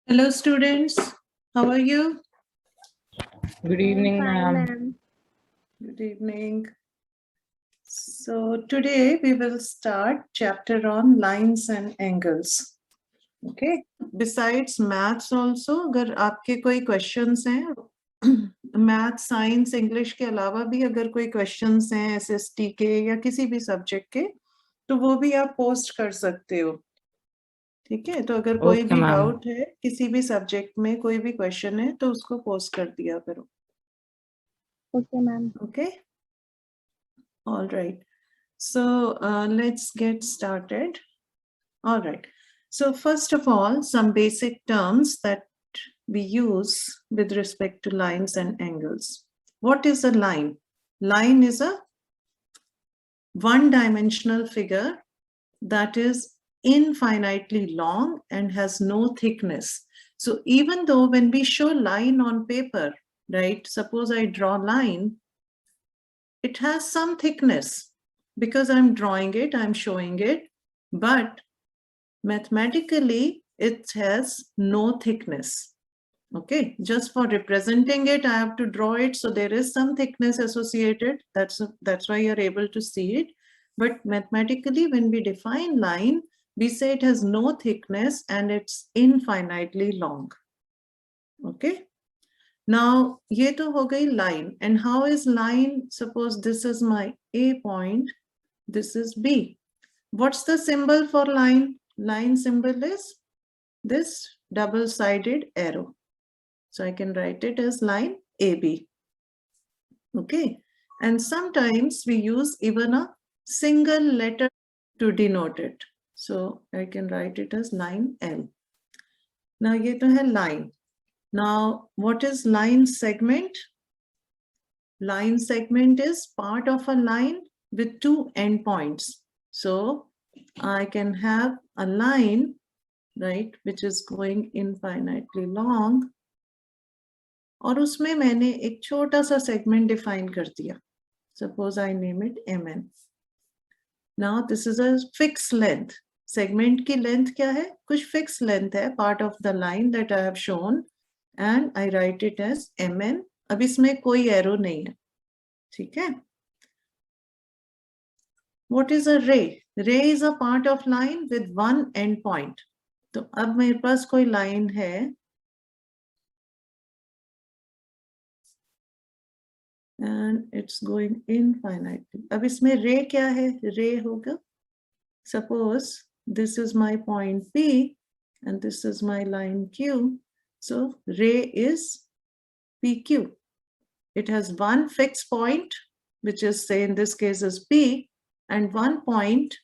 Hello students, how are you? Good evening, Fine, ma'am. ma'am. Good evening. So today we will start chapter on lines and angles. Okay. Besides maths also, अगर आपके कोई questions हैं, math, science, English के अलावा भी अगर कोई questions हैं SST के या किसी भी subject के, तो वो भी आप post कर सकते हो. ठीक है, तो अगर कोई Okay, भी ma'am. डाउट है किसी भी सब्जेक्ट में कोई भी क्वेश्चन है तो उसको पोस्ट कर दिया करो. Okay, ma'am. Okay, all right, so let's get started. All right, so first of all, some basic terms that we use with respect to lines and angles. What is a line? Line is a one-dimensional figure that is infinitely long and has no thickness. So even though when we show line on paper, right, suppose I draw line, it has some thickness because I'm drawing it, I'm showing it, but mathematically it has no thickness. Okay, just for representing it, I have to draw it. So there is some thickness associated. That's why you're able to see it. But mathematically, when we define line, we say it has no thickness and it's infinitely long. Okay. Now, ये तो हो गई line. And how is line? Suppose this is my A point, this is B. What's the symbol for line? Line symbol is this double-sided arrow. So I can write it as line AB. Okay. And sometimes we use even a single letter to denote it. So I can write it as line L. Now ये तो है line. Now what is line segment? Line segment is part of a line with two endpoints. So I can have a line, right, which is going infinitely long. और उसमें मैंने एक छोटा सा segment define कर दिया. Suppose I name it MN. Now this is a fixed length. Segment की length क्या है? कुछ fixed length है, part of the line that I have shown, and I write it as MN. अब इसमें कोई arrow नहीं है. ठीक है? What is a ray? Ray is a part of line with one end point. तो अब मेरे पास कोई line है. And it's going infinitely. अब इसमें ray क्या है? Ray होगा. Suppose this is my point P and this is my line Q. So ray is PQ. It has one fixed point, which is, say in this case is P, and one point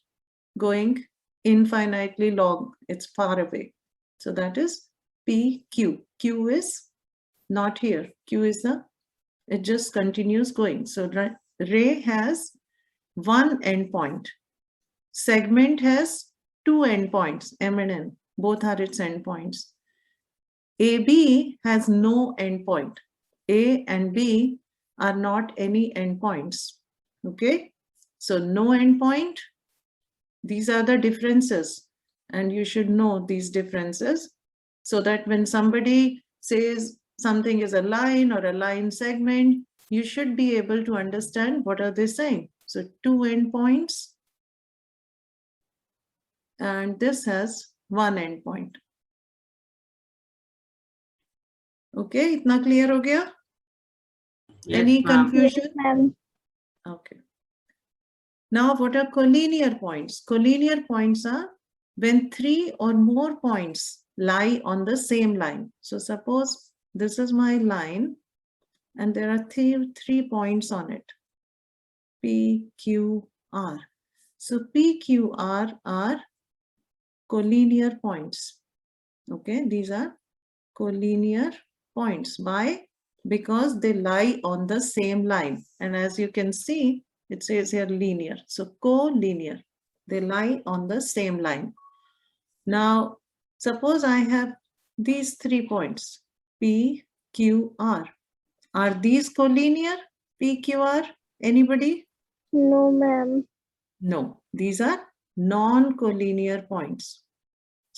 going infinitely long. It's far away. So that is PQ. Q is not here. Q is it just continues going. So ray has one endpoint. Segment has two endpoints, M and N. Both are its endpoints. AB has no endpoint. A and B are not any endpoints. Okay, so no endpoint. These are the differences, and you should know these differences so that when somebody says something is a line or a line segment, you should be able to understand what are they saying. So two endpoints, and this has one endpoint. Okay, itna clear ho gaya? Yes, Any ma'am. confusion? Yes, ma'am. Okay. Now, what are collinear points? Collinear points are when three or more points lie on the same line. So suppose this is my line and there are three points on it. P, Q, R. So P, Q, R are collinear points. Okay, these are collinear points. Why? Because they lie on the same line. And as you can see, it says here linear. So collinear. They lie on the same line. Now, suppose I have these 3 points, P, Q, R. Are these collinear, P, Q, R? Anybody? No, ma'am. No, these are non-collinear points.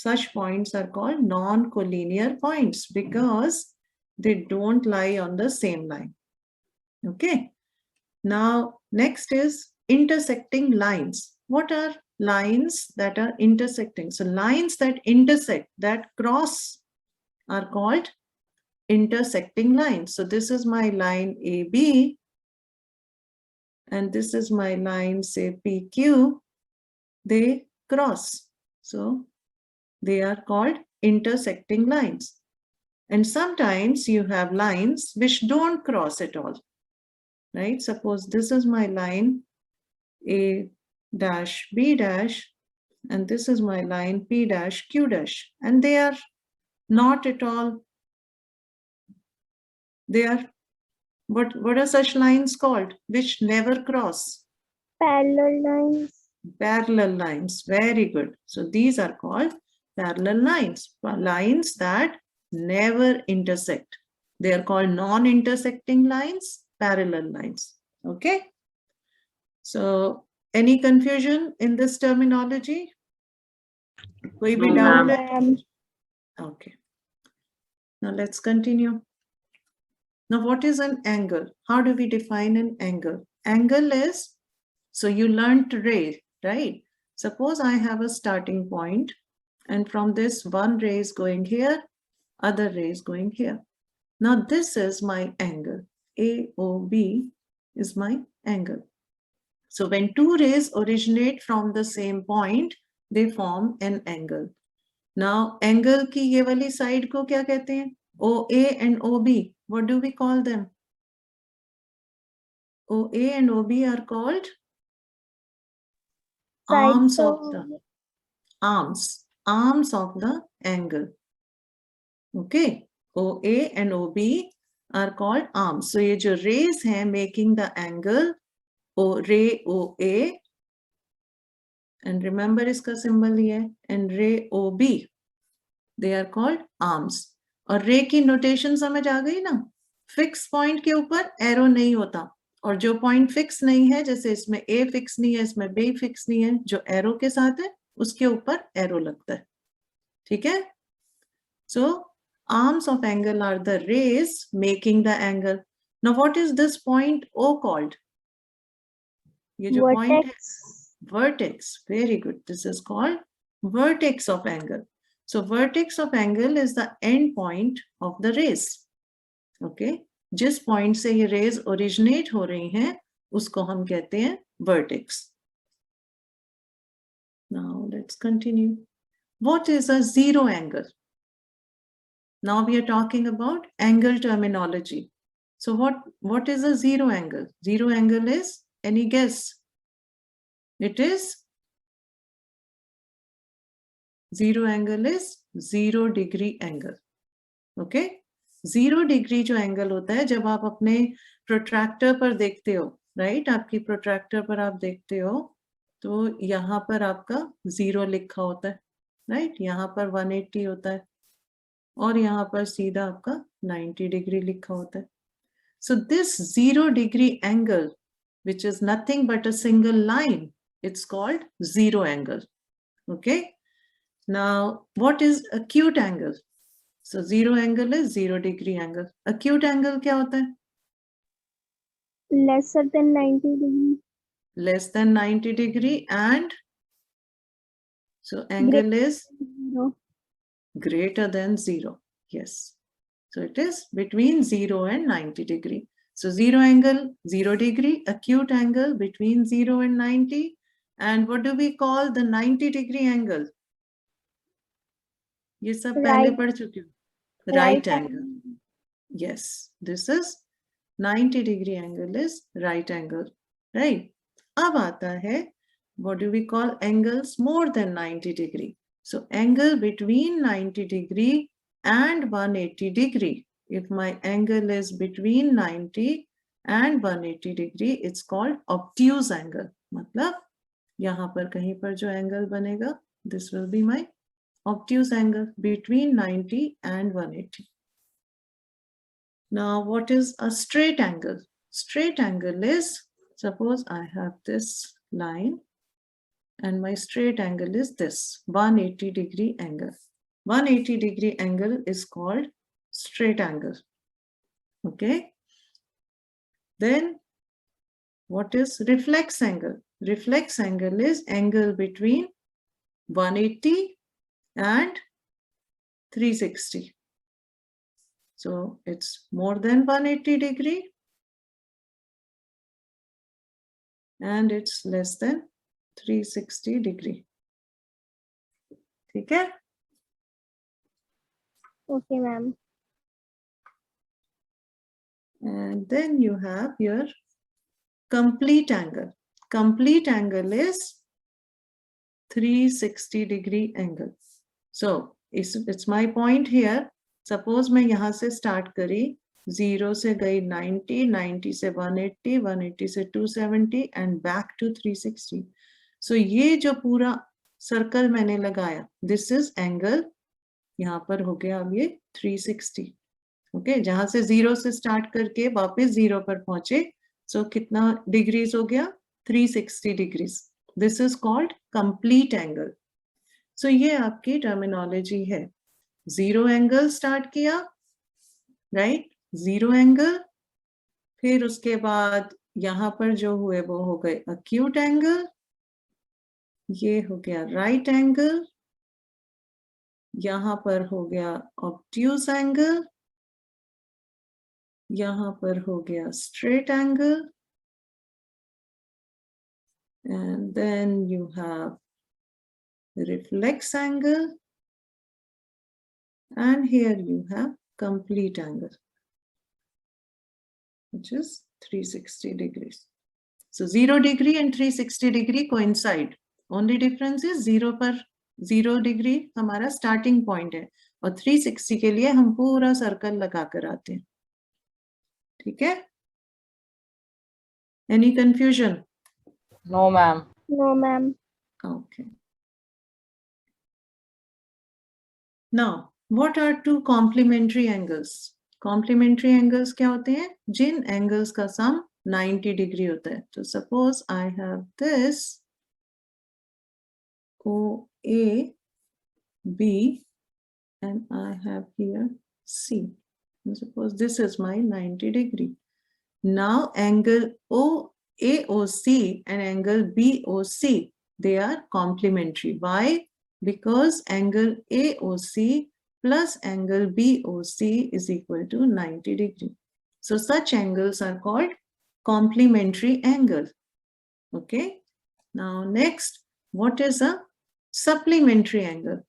such points are called non-collinear points because they don't lie on the same line. Okay. Now, next is intersecting lines. What are lines that are intersecting? So lines that intersect, that cross, are called intersecting lines. So this is my line AB, and this is my line, say PQ. They cross. So they are called intersecting lines. And sometimes you have lines which don't cross at all, right? Suppose this is my line A dash B dash, and this is my line P dash Q dash, and they are not at all, they are, what are such lines called which never cross? Parallel lines. Parallel lines. Very good. So these are called parallel lines, lines that never intersect. They are called non-intersecting lines, parallel lines. Okay. So any confusion in this terminology? Koi bhi No, doubt? ma'am. Okay. Now let's continue. Now what is an angle? How do we define an angle? Angle is, so you learned ray, right? Suppose I have a starting point, and from this one ray is going here, other ray is going here. Now this is my angle. AOB is my angle. So when two rays originate from the same point, they form an angle. Now angle की ये वाली side को क्या कहते हैं? OA and OB. What do we call them? OA and OB are called arms of the arms of the angle. Okay, OA and OB are called arms. So ये जो rays हैं making the angle ray OA, and remember इसका symbol ये है, and ray OB, they are called arms. और ray की notation समझ आ गई ना? Fix point के ऊपर arrow नहीं होता, और जो point fix नहीं है, जैसे इसमें A fix नहीं है, इसमें B fix नहीं है, जो arrow के साथ है उसके ऊपर arrow लगता है. ठीक है? So arms of angle are the rays making the angle. Now what is this point O called? ये जो point है, vertex. Very good. This is called vertex of angle. So vertex of angle is the end point of the rays. Okay. जिस point से ये rays originate हो रही हैं, उसको हम कहते हैं vertex. Now let's continue. What is a zero angle? Now we are talking about angle terminology. So what is a zero angle? Zero angle is, any guess? It is, zero angle is 0 degree angle. Okay? 0 degree जो angle होता है, जब आप अपने protractor पर देखते हो, right? आपकी protractor पर आप देखते हो, तो यहाँ पर आपका 0 लिखा होता है, right? यहाँ पर 180 होता है, और यहाँ पर सीधा आपका 90 degree लिखा होता है. So this 0 degree angle, which is nothing but a single line, it's called zero angle. Okay. Now, what is acute angle? So zero angle is 0 degree angle. Acute angle क्या होता है? Lesser than 90 degree. Less than 90 degree, and so angle is Zero. greater than 0. Yes. So it is between 0 and 90 degree. So zero angle, 0 degree, acute angle between 0 and 90. And what do we call the 90 degree angle? ये सब पहले पढ़ चुके हो. Right angle. Yes, this is 90 degree angle is right angle, right? अब आता है, what do we call angles more than 90 degree? So angle between 90 degree and 180 degree. If my angle is between 90 and 180 degree, it's called obtuse angle. मतलब यहाँ पर कहीं पर जो angle बनेगा, this will be my obtuse angle between 90 and 180. Now, what is a straight angle? Straight angle is, suppose I have this line and my straight angle is this 180-degree angle. 180-degree angle is called straight angle. Okay. Then what is reflex angle? Reflex angle is angle between 180 and 360. So it's more than 180-degree and it's less than 360-degree. ठीक है? Okay, ma'am. And then you have your complete angle. Complete angle is 360-degree angle. So it's my point here. Suppose मैं यहाँ से start करी 0 से गई 90, 90 से 180, 180 से 270 and back to 360. So ये जो पूरा circle मैंने लगाया, this is angle. यहाँ पर हो गया अब ये 360. ओके, जहां से 0 से स्टार्ट करके वापस 0 पर पहुंचे, सो कितना डिग्रीज हो गया? 360 degrees. This is called complete angle. So ये आपकी टर्मिनोलॉजी है. 0 एंगल स्टार्ट किया, राइट? 0 एंगल, फिर उसके बाद यहां पर जो हुए वो हो गए अक्यूट एंगल, ये हो गया राइट एंगल, यहां पर हो गया ऑब्ट्यूज एंगल, यहाँ पर हो गया straight angle, and then you have reflex angle, and here you have complete angle, which is 360 degrees. So 0 degree and 360 degree coincide. Only difference is 0 पर 0 degree हमारा starting point है और 360 के लिए हम पूरा सर्कल लगा कर आते हैं. ठीक है? Any confusion? No, ma'am. No, ma'am. Okay. Now, what are two complementary angles? Complementary angles क्या होते हैं? जिन angles का sum 90 degree होता है. So suppose I have this OA, B, and I have here C. And suppose this is my 90 degree. Now angle AOC and angle BOC, they are complementary. Why? Because angle AOC plus angle BOC is equal to 90 degree. So such angles are called complementary angle. Okay. Now next, what is a supplementary angle?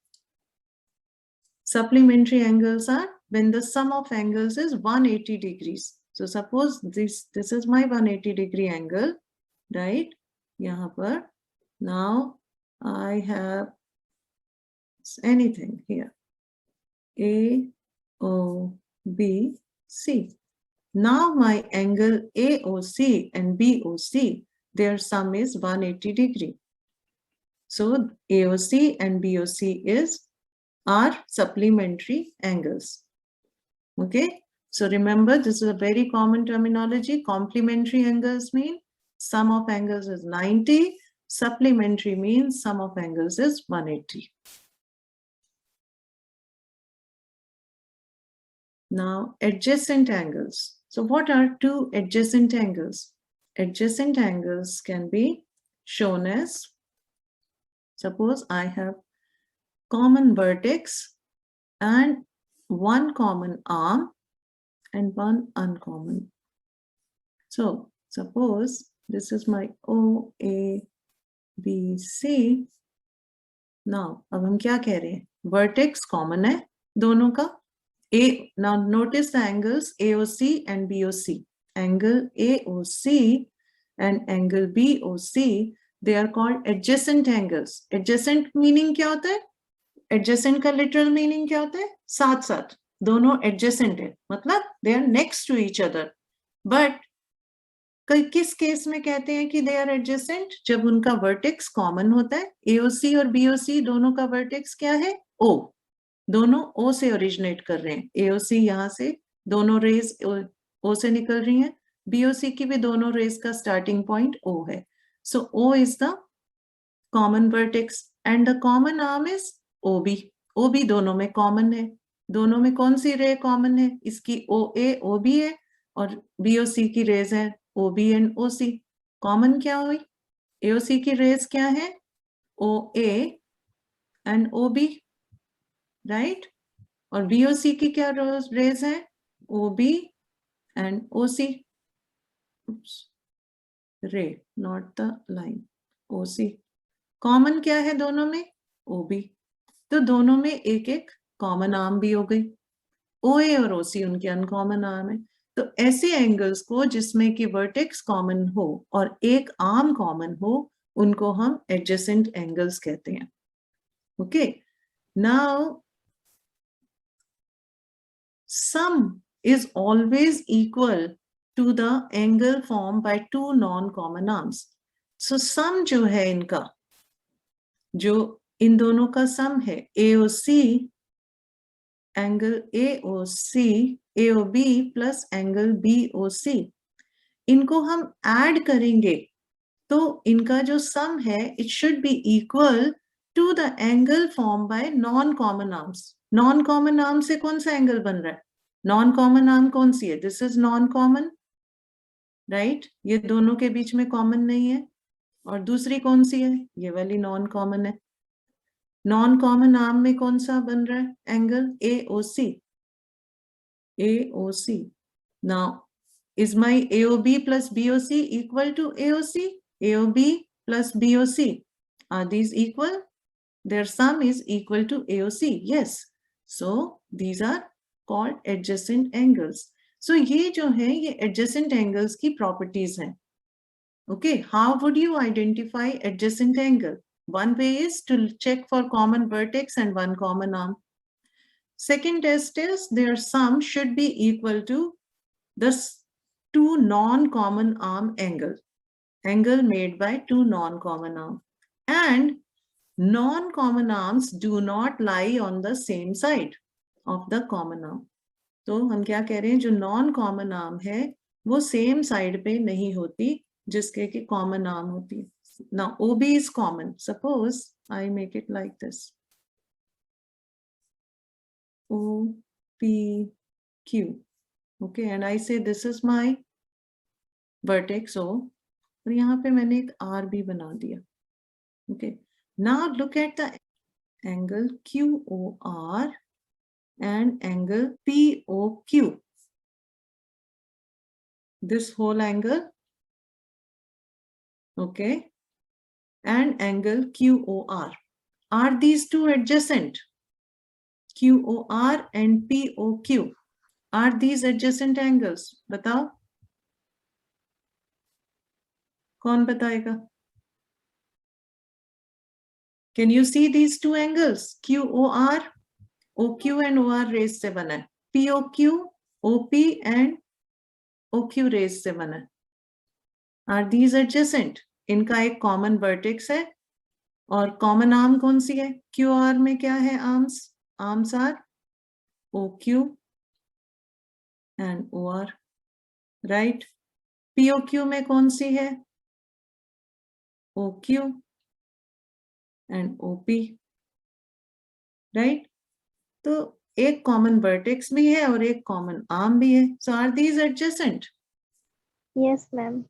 Supplementary angles are when the sum of angles is 180 degrees. So suppose this is my 180 degree angle, right? Yahan par. Now I have anything here. A, O, B, C. Now my angle AOC and BOC, their sum is 180 degree. So AOC and BOC are supplementary angles. Okay. So remember, this is a very common terminology. Complementary angles mean sum of angles is 90. Supplementary means sum of angles is 180. Now, adjacent angles. So what are two adjacent angles? Adjacent angles can be shown as, suppose I have common vertex and one common arm and one uncommon. So suppose this is my OABC. Now, अब हम क्या कह रहे हैं? Vertex common है दोनों का. Now notice the angles AOC and BOC. Angle AOC and angle BOC, they are called adjacent angles. Adjacent meaning क्या होता है? Adjacent का literal meaning क्या होता है? साथ साथ. दोनों adjacent है. मतलब they are next to each other. But किस केस में कहते हैं कि they are adjacent? जब उनका vertex common होता है. AOC और BOC दोनों का vertex क्या है? O. दोनों O से originate कर रहे हैं. AOC यहाँ से दोनों rays O से निकल रही हैं. BOC की भी दोनों rays का starting point O है. So O is the common vertex, and the common arm is OB. OB दोनों में common है. दोनों में कौन सी रे common है? इसकी OA OB है और BOC की रेज है OB and OC. Common क्या हुई? AOC की रेज क्या है? OA and OB, right? और BOC की क्या रेज है? OB and OC. Oops. Ray, not the line. OC. Common क्या है दोनों में? OB. तो दोनों में एक एक कॉमन आर्म भी हो गई. OA और OC उनके अनकॉमन आर्म है. तो ऐसे एंगल्स को जिसमें कि वर्टेक्स कॉमन हो और एक आर्म कॉमन हो, उनको हम एडजेसेंट एंगल्स कहते हैं. Okay. Now sum is always equal to the angle formed by two non-common arms. So sum जो है इनका, जो इन दोनों का सम है, AOC, angle AOC, AOB plus angle BOC, इनको हम ऐड करेंगे तो इनका जो सम है, it should be equal to the angle formed by non-common arms. Non-common arm से कौन सा एंगल बन रहा है? Non-common arm कौन सी है? This is non-common, right? ये दोनों के बीच में कॉमन नहीं है. और दूसरी कौन सी है? ये वाली non-common है. Non-common arm में कौन सा बन रहा है angle? AOC. AOC. Now, is my AOB plus BOC equal to AOC? AOB plus BOC. Are these equal? Their sum is equal to AOC. Yes. So these are called adjacent angles. So ये जो है ये adjacent angles की properties हैं. Okay. How would you identify adjacent angle? One way is to check for common vertex and one common arm. Second test is their sum should be equal to the two non-common arm angle made by two non-common arms, and non-common arms do not lie on the same side of the common arm. तो हम क्या कह रहे हैं, जो non-common arm है वो same side पे नहीं होती जिसके कि common arm होती है. Now OB is common. Suppose I make it like this. OPQ. Okay, and I say this is my vertex O. और यहाँ पे मैंने एक R भी बना दिया. Okay. Now look at the angle QOR and angle POQ. This whole angle. Okay. And angle QOR. Are these two adjacent? QOR and POQ. Are these adjacent angles? बताओ. कौन बताएगा? Can you see these two angles? QOR, OQ and OR raised से बना है. POQ, OP and OQ raised से बना है. Are these adjacent? इनका एक common vertex है और common arm कौन सी है? QOR में क्या है arms? Arms are OQ and OR, right? POQ में कौन सी है? OQ and OP, right? तो एक common vertex भी है और एक common arm भी है. So are these adjacent? Yes, ma'am.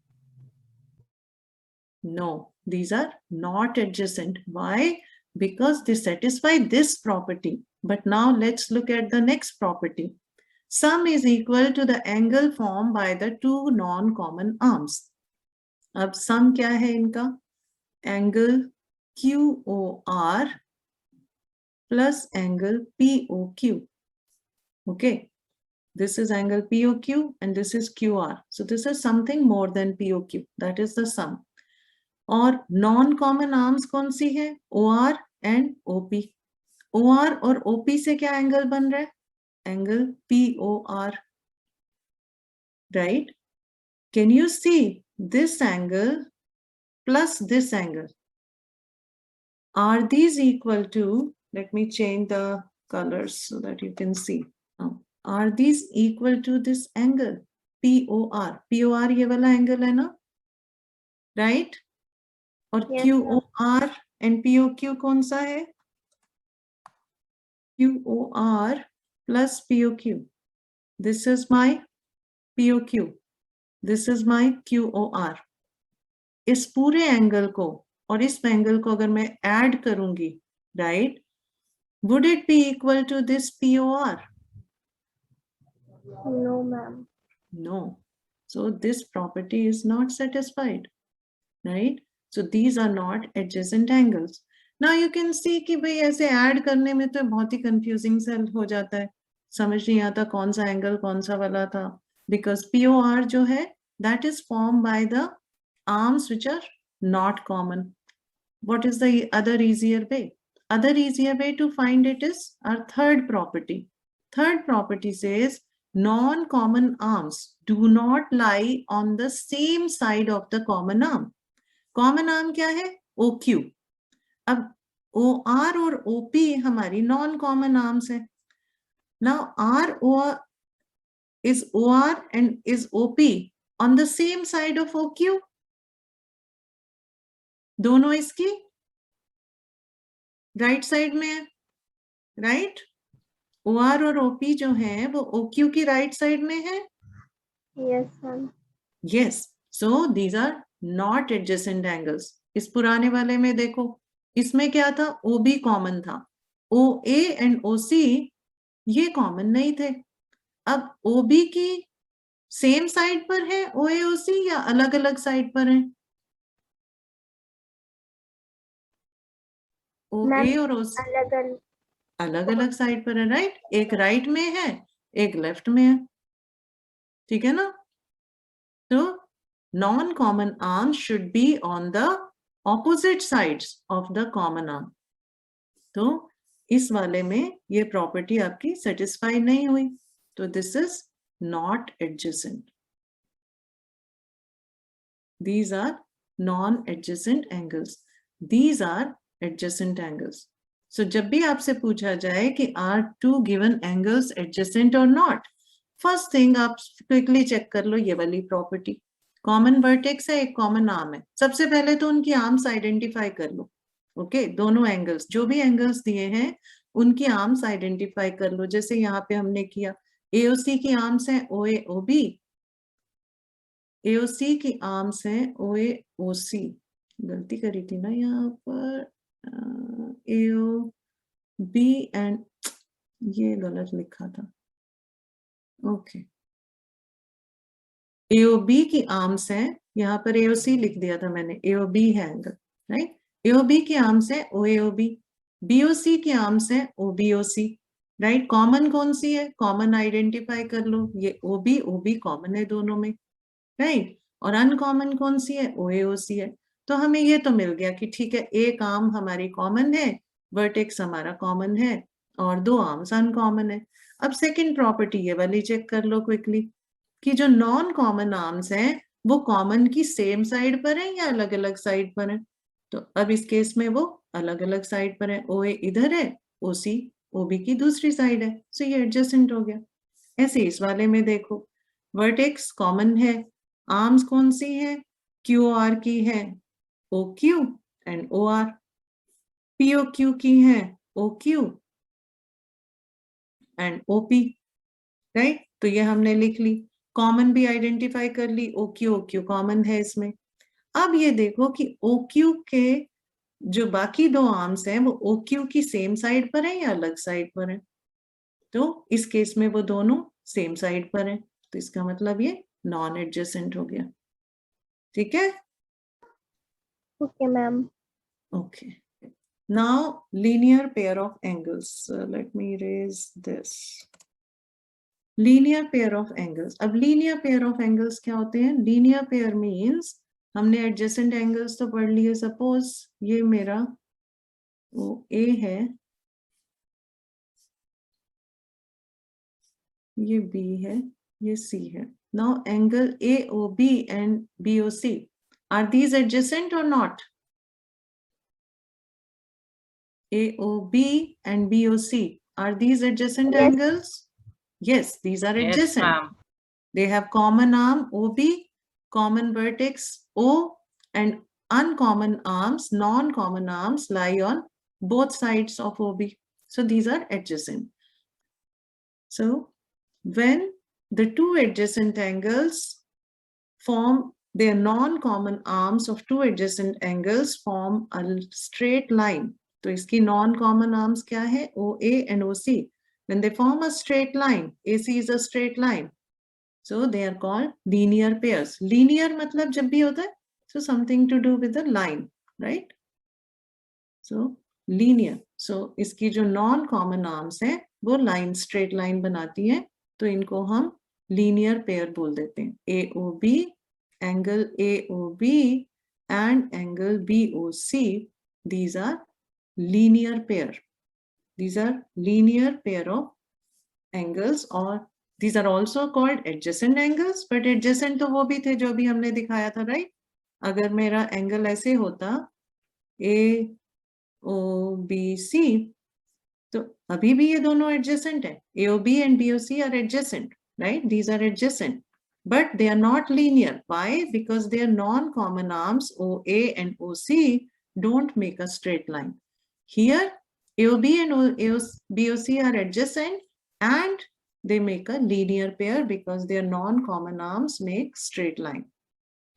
No, these are not adjacent. Why? Because they satisfy this property. But now let's look at the next property. Sum is equal to the angle formed by the two non-common arms. अब sum क्या है इनका? Angle QOR plus angle POQ. Okay. This is angle POQ and this is QR. So this is something more than POQ. That is the sum. और non-common arms कौन सी है? OR and OP. OR और OP से क्या angle बन रहा है? Angle POR. Right? Can you see this angle plus this angle? Are these equal to, let me change the colors so that you can see. Are these equal to this angle? POR. POR ये वाला angle है ना? Right? और Yes, QOR and POQ कौन सा है? QOR plus POQ. This is my POQ. This is my QOR. इस पूरे एंगल को और इस एंगल को अगर मैं ऐड करूंगी, right, would it be equal to this POR? No, ma'am. No. So this property is not satisfied, right? So these are not adjacent angles. Now you can see कि भाई ऐसे ऐड करने में तो बहुत ही कंफ्यूजिंग सा हो जाता है, समझ नहीं आता कौन सा एंगल कौन सा वाला था, because POR जो है that is formed by the arms which are not common. What is the other easier way? Other easier way to find it is our third property. Third property says non-common arms do not lie on the same side of the common arm. Common arm क्या है? OQ. अब OR और OP हमारी non-common arms है. Now ROR is OR and is OP on the same side of OQ. दोनों इसकी right side में है, राइट? OR और OP जो है वो OQ की राइट साइड में है. Yes, ma'am. Yes. So these are not adjacent angles. इस पुराने वाले में देखो, इसमें क्या था? OB कॉमन था, OA एंड OC ये कॉमन नहीं थे. अब OB की सेम साइड पर है OA OC या अलग अलग साइड पर है? OA और OC अलग अलग साइड पर है, राइट? एक राइट में है, एक लेफ्ट में है, ठीक है ना? तो non common arm should be on the opposite sides of the common arm. तो इस वाले में ये प्रॉपर्टी आपकी सेटिस्फाई नहीं हुई, तो this is not adjacent. These are non-adjacent angles. These are adjacent angles. So जब भी आपसे पूछा जाए कि are two given angles adjacent or not, first thing आप quickly check कर लो ये वाली property. Common vertex है, एक common arm है. सबसे पहले तो उनकी arms identify कर लो. Okay, दोनों angles, जो भी angles दिए हैं उनकी arms identify कर लो. जैसे यहाँ पे हमने किया, AOC की arms है OA OB, AOC की आर्म्स हैं OA OC. गलती करी थी ना यहाँ पर, AOB एंड ये गलत लिखा था. ओके, AOB की आर्म्स हैं, यहाँ पर AOC लिख दिया था मैंने, AOB है एंगल, राइट? AOB की आर्म्स है OAOB, BOC की आर्म्स है OBOC, राइट? कॉमन कौन सी है? कॉमन आइडेंटिफाई कर लो, ये OB OB कॉमन है दोनों में, राइट? और अनकॉमन कौन सी है? OAOC है. तो हमें ये तो मिल गया कि ठीक है, एक आर्म हमारी कॉमन है, वर्टेक्स हमारा कॉमन है और दो आर्म्स अनकॉमन है. अब सेकंड प्रॉपर्टी ये वाली चेक कर लो क्विकली कि जो नॉन कॉमन आर्म्स हैं वो कॉमन की सेम साइड पर है या अलग अलग साइड पर है. तो अब इस केस में वो अलग अलग साइड पर है. OA इधर है, OC OB की दूसरी साइड है, सो ये एडजेसेंट हो गया. ऐसे इस वाले में देखो, वर्टेक्स कॉमन है, आर्म्स कौन सी है? QOR की है OQ एंड OR, POQ की है OQ एंड OP, राइट? तो ये हमने लिख ली, कॉमन भी आइडेंटिफाई कर ली, OQ कॉमन है इसमें. अब ये देखो कि OQ के जो बाकी दो आर्म्स हैं वो OQ की सेम साइड पर है या अलग साइड पर है? तो इस केस में वो दोनों सेम साइड पर है, तो इसका मतलब ये नॉन एडजेसेंट हो गया. ठीक है? Okay, ma'am. Okay. Now linear pair of angles. Let me erase this. Linear pair of angles. अब linear pair of angles क्या होते हैं? Linear pair means हमने adjacent angles तो पढ़ लिए. Suppose ये मेरा वो A है, ये B है, ये C है. Now angle AOB and BOC, are these adjacent or not? AOB and BOC, are these adjacent Yes. angles? Yes, these are Yes, adjacent. ma'am. They have common arm OB, common vertex O, and uncommon arms, non-common arms lie on both sides of OB. So these are adjacent. So when the two adjacent angles form their non-common arms of two adjacent angles form a straight line. तो इसकी non-common arms क्या है? OA and OC. When they form a straight line, AC is a straight line. So they are called linear pairs. Linear मतलब जब भी होता है, so something to do with the line, right? So linear. So इसकी जो non-common arms हैं, वो line straight line बनाती हैं, तो इनको हम linear pair बोल देते हैं. AOB, angle AOB and angle BOC, these are linear pair. These are linear pair of angles, or these are also called adjacent angles, but adjacent तो वो भी थे जो अभी हमने दिखाया था, right? अगर मेरा angle ऐसे होता AOBC, तो अभी भी ये दोनों adjacent है. AOB and BOC are adjacent, right? These are adjacent, but they are not linear. Why? Because their non-common arms OA and OC don't make a straight line. Here, AOB and BOC are adjacent and they make a linear pair because their non-common arms make straight line.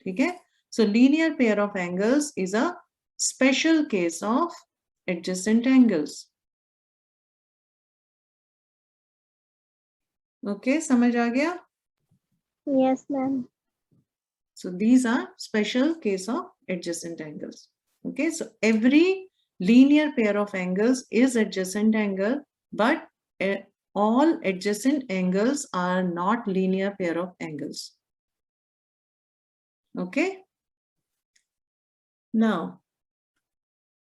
Okay? So linear pair of angles is a special case of adjacent angles. Okay, समझ आ गया? Yes, ma'am. So these are special case of adjacent angles. Okay, so every linear pair of angles is adjacent angle, but all adjacent angles are not linear pair of angles. Okay. Now,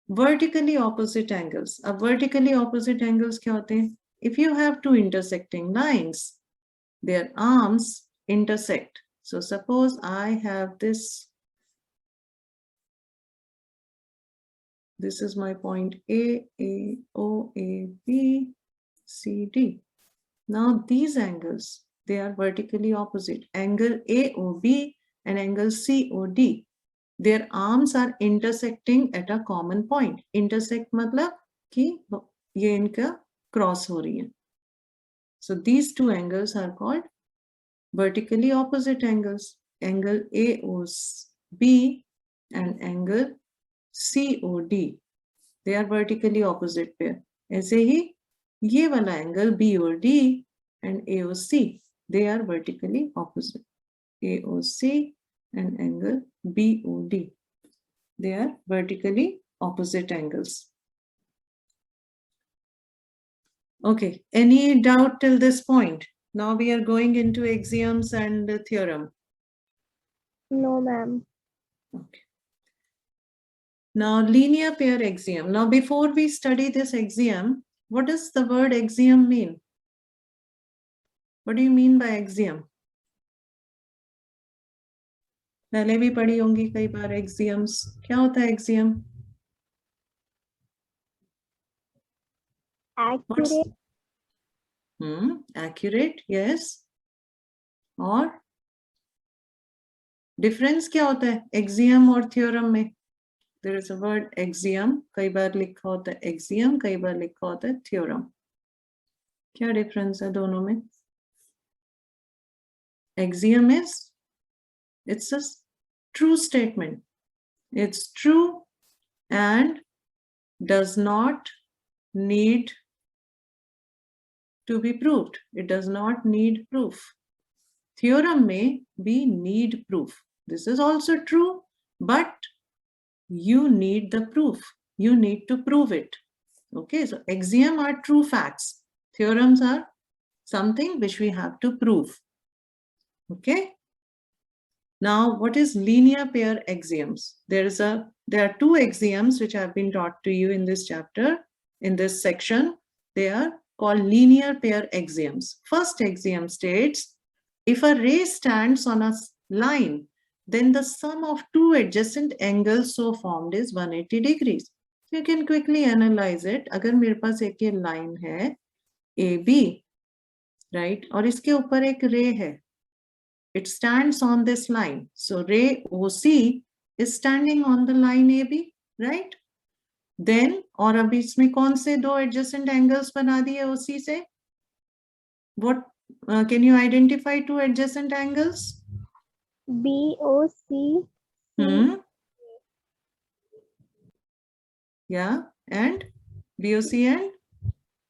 vertically opposite angles. अब vertically opposite angles क्या होते हैं? If you have two intersecting lines, their arms intersect. So suppose I have this. This is my point A, O, A, B, C, D. Now these angles, they are vertically opposite. Angle AOB and angle COD. Their arms are intersecting at a common point. Intersect मतलब कि ये इनका cross हो रही है. So these two angles are called vertically opposite angles. Angle AOB and angle COD. They are vertically opposite pair. ऐसे ही ये वाला angle BOD and AOC, they are vertically opposite. AOC and angle BOD, they are vertically opposite angles. Okay, any doubt till this point? Now we are going into axioms and theorem. No, ma'am. Okay. Now linear pair axiom. Now before we study this axiom, what does the word axiom mean? What do you mean by axiom? पहले भी पढ़ी होंगी कई बार axioms. क्या होता है axiom? Accurate. Accurate, yes. और difference क्या होता है axiom और theorem में? There is a word axiom. कई बार लिखा होता है axiom, कई बार लिखा होता है theorem. क्या difference है दोनों में? Axiom is, it's a true statement. It's true and does not need to be proved. It does not need proof. Theorem may be need proof. This is also true, but you need the proof. You need to prove it. Okay, so axiom are true facts. Theorems are something which we have to prove. Okay. Now, what is linear pair axioms? There are two axioms which have been taught to you in this chapter, in this section. They are called linear pair axioms. First axiom states, if a ray stands on a line, then the sum of two adjacent angles so formed is 180 degrees. So you can quickly analyze it. अगर मेरे पास एक ये line है AB, right? और इसके ऊपर एक ray है. It stands on this line. So ray OC is standing on the line AB, right? Then, और अब इसमें कौन से दो adjacent angles बना दिए OC से? What can you identify two adjacent angles? BOC. Yeah, and BOC and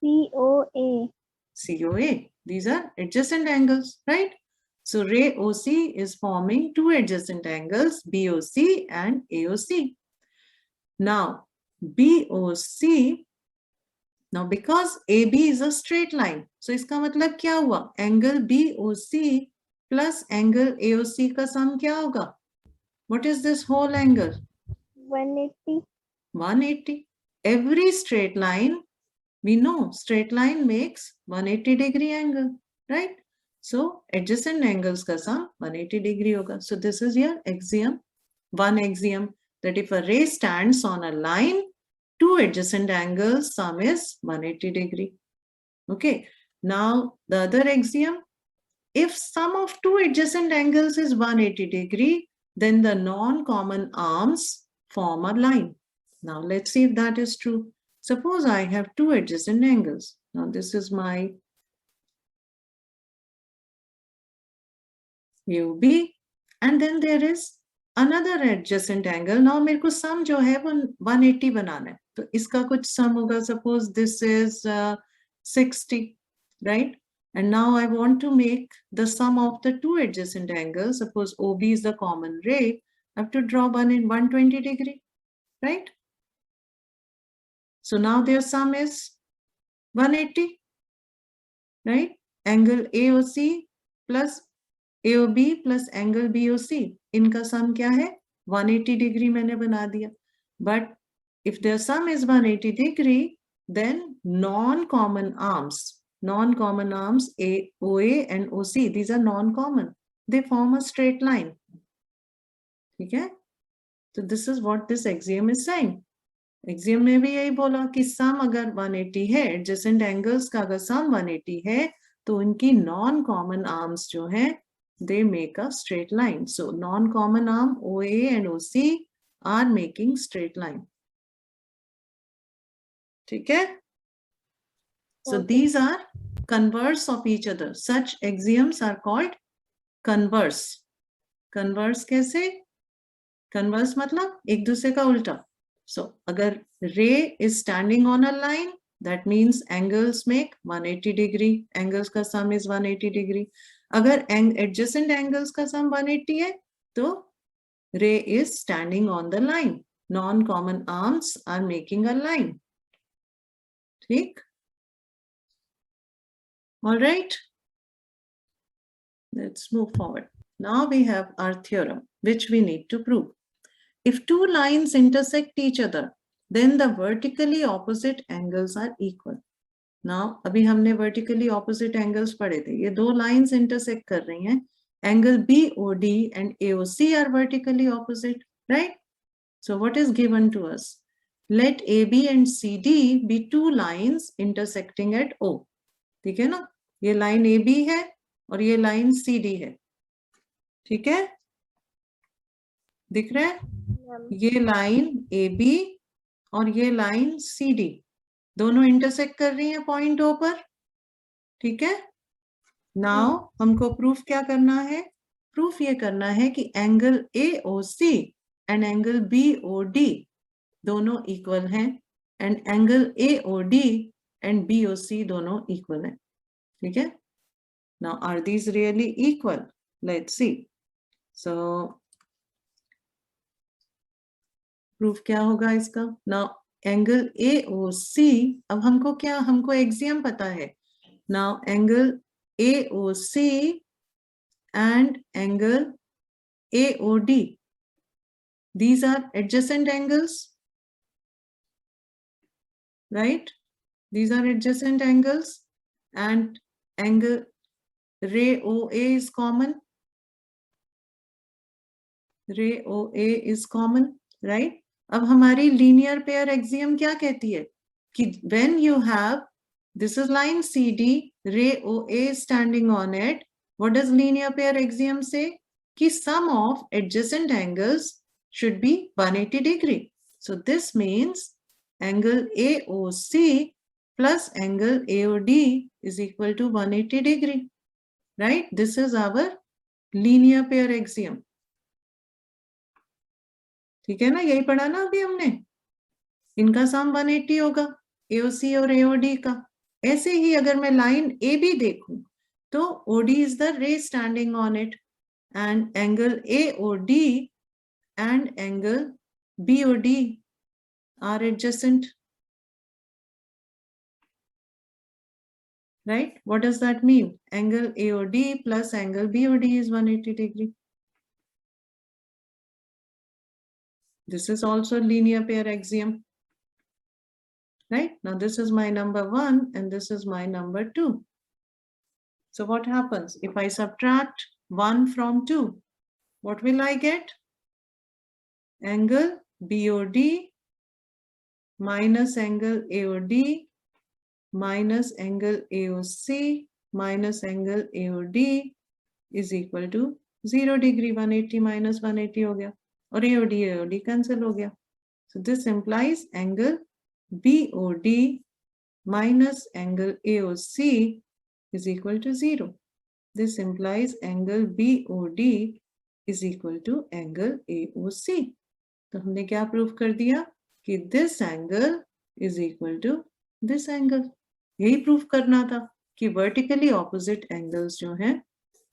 COA. COA. These are adjacent angles, right? So ray OC is forming two adjacent angles, BOC and AOC. Now, BOC, now because AB is a straight line, so इसका मतलब क्या हुआ? Angle BOC plus angle AOC का sum क्या होगा? What is this whole angle? 180. 180. Every straight line, we know straight line makes 180-degree angle, right? So adjacent angles ka sum 180-degree hoga. So this is your axiom, one axiom, that if a ray stands on a line, two adjacent angles, sum is 180-degree. Okay. Now the other axiom, if sum of two adjacent angles is 180-degree, then the non-common arms form a line. Now let's see if that is true. Suppose I have two adjacent angles. Now this is my UB, and then there is another adjacent angle. Now मेरे को sum जो है वो 180 बनाना है. तो इसका कुछ sum होगा. Suppose this is 60, right? And now I want to make the sum of the two adjacent angles. Suppose OB is the common ray. I have to draw one in 120-degree, right? So now their sum is 180, right? Angle AOC plus AOB plus angle BOC. इनका sum क्या है? 180-degree मैंने बना दिया. But if their sum is 180-degree, then non-common arms AOA and OC, these are non-common. They form a straight line. Okay? So this is what this axiom is saying. Axiom में भी यही बोला कि sum अगर 180 है, adjacent angles का अगर sum 180 है, तो उनकी non-common arms जो हैं, they make a straight line. So non-common arm OA and OC are making straight line. ठीक है? So these are converse of each other. Such axioms are called converse. Converse कैसे? Converse मतलब एक दूसरे का उल्टा. So अगर ray is standing on a line, that means angles make 180-degree. Angles का sum is 180-degree. अगर adjacent angles का sum 180 है, तो ray is standing on the line. Non-common arms are making a line. ठीक? All right. Let's move forward. Now we have our theorem, which we need to prove. If two lines intersect each other, then the vertically opposite angles are equal. Now, अभी हमने vertically opposite angles पढ़े थे. ये दो lines intersect कर रही हैं. Angle BOD and AOC are vertically opposite, right? So what is given to us? Let AB and CD be two lines intersecting at O. ठीक है ना? ये line AB है और ये line CD है. ठीक है? दिख रहा है? ये लाइन AB और ये लाइन CD दोनों इंटरसेक्ट कर रही हैं पॉइंट O पर. ठीक है? नाउ हमको प्रूफ क्या करना है? प्रूफ ये करना है कि angle AOC and angle BOD दोनों इक्वल हैं and angle AOD and BOC दोनों इक्वल हैं. ठीक है? Now are these really equal? Let's see. So proof क्या होगा इसका? नाउ एंगल AOC, अब हमको एक्सियम पता है. Now angle AOC and angle AOD, these are adjacent angles, right? These are adjacent angles and angle ray OA is common. Ray OA is common, right? अब हमारी linear pair axiom क्या कहती है? कि when you have, this is line CD, ray OA standing on it, what does linear pair axiom say? कि sum of adjacent angles should be 180 degree. So this means angle AOC plus angle AOD is equal to 180 degree, right? This is our linear pair axiom. ठीक है ना, यही पढ़ा ना अभी हमने, इनका सम 180 होगा AOC और AOD का. ऐसे ही अगर मैं लाइन AB देखूं तो OD is the ray standing on it and angle AOD and angle BOD are adjacent. Right? What does that mean? Angle AOD plus angle BOD is 180 degree. This is also linear pair axiom. Right? Now this is my number 1 and this is my number 2. So what happens? If I subtract 1 from 2, what will I get? Angle BOD minus angle AOD minus angle AOC minus angle AOD is equal to 0 degree. 180 minus 180 हो गया और AOD cancel हो गया. So this implies angle BOD minus angle AOC is equal to 0. This implies angle BOD is equal to angle AOC. तो हमने क्या prove कर दिया कि this angle is equal to this angle. यही प्रूफ करना था कि vertically opposite angles जो हैं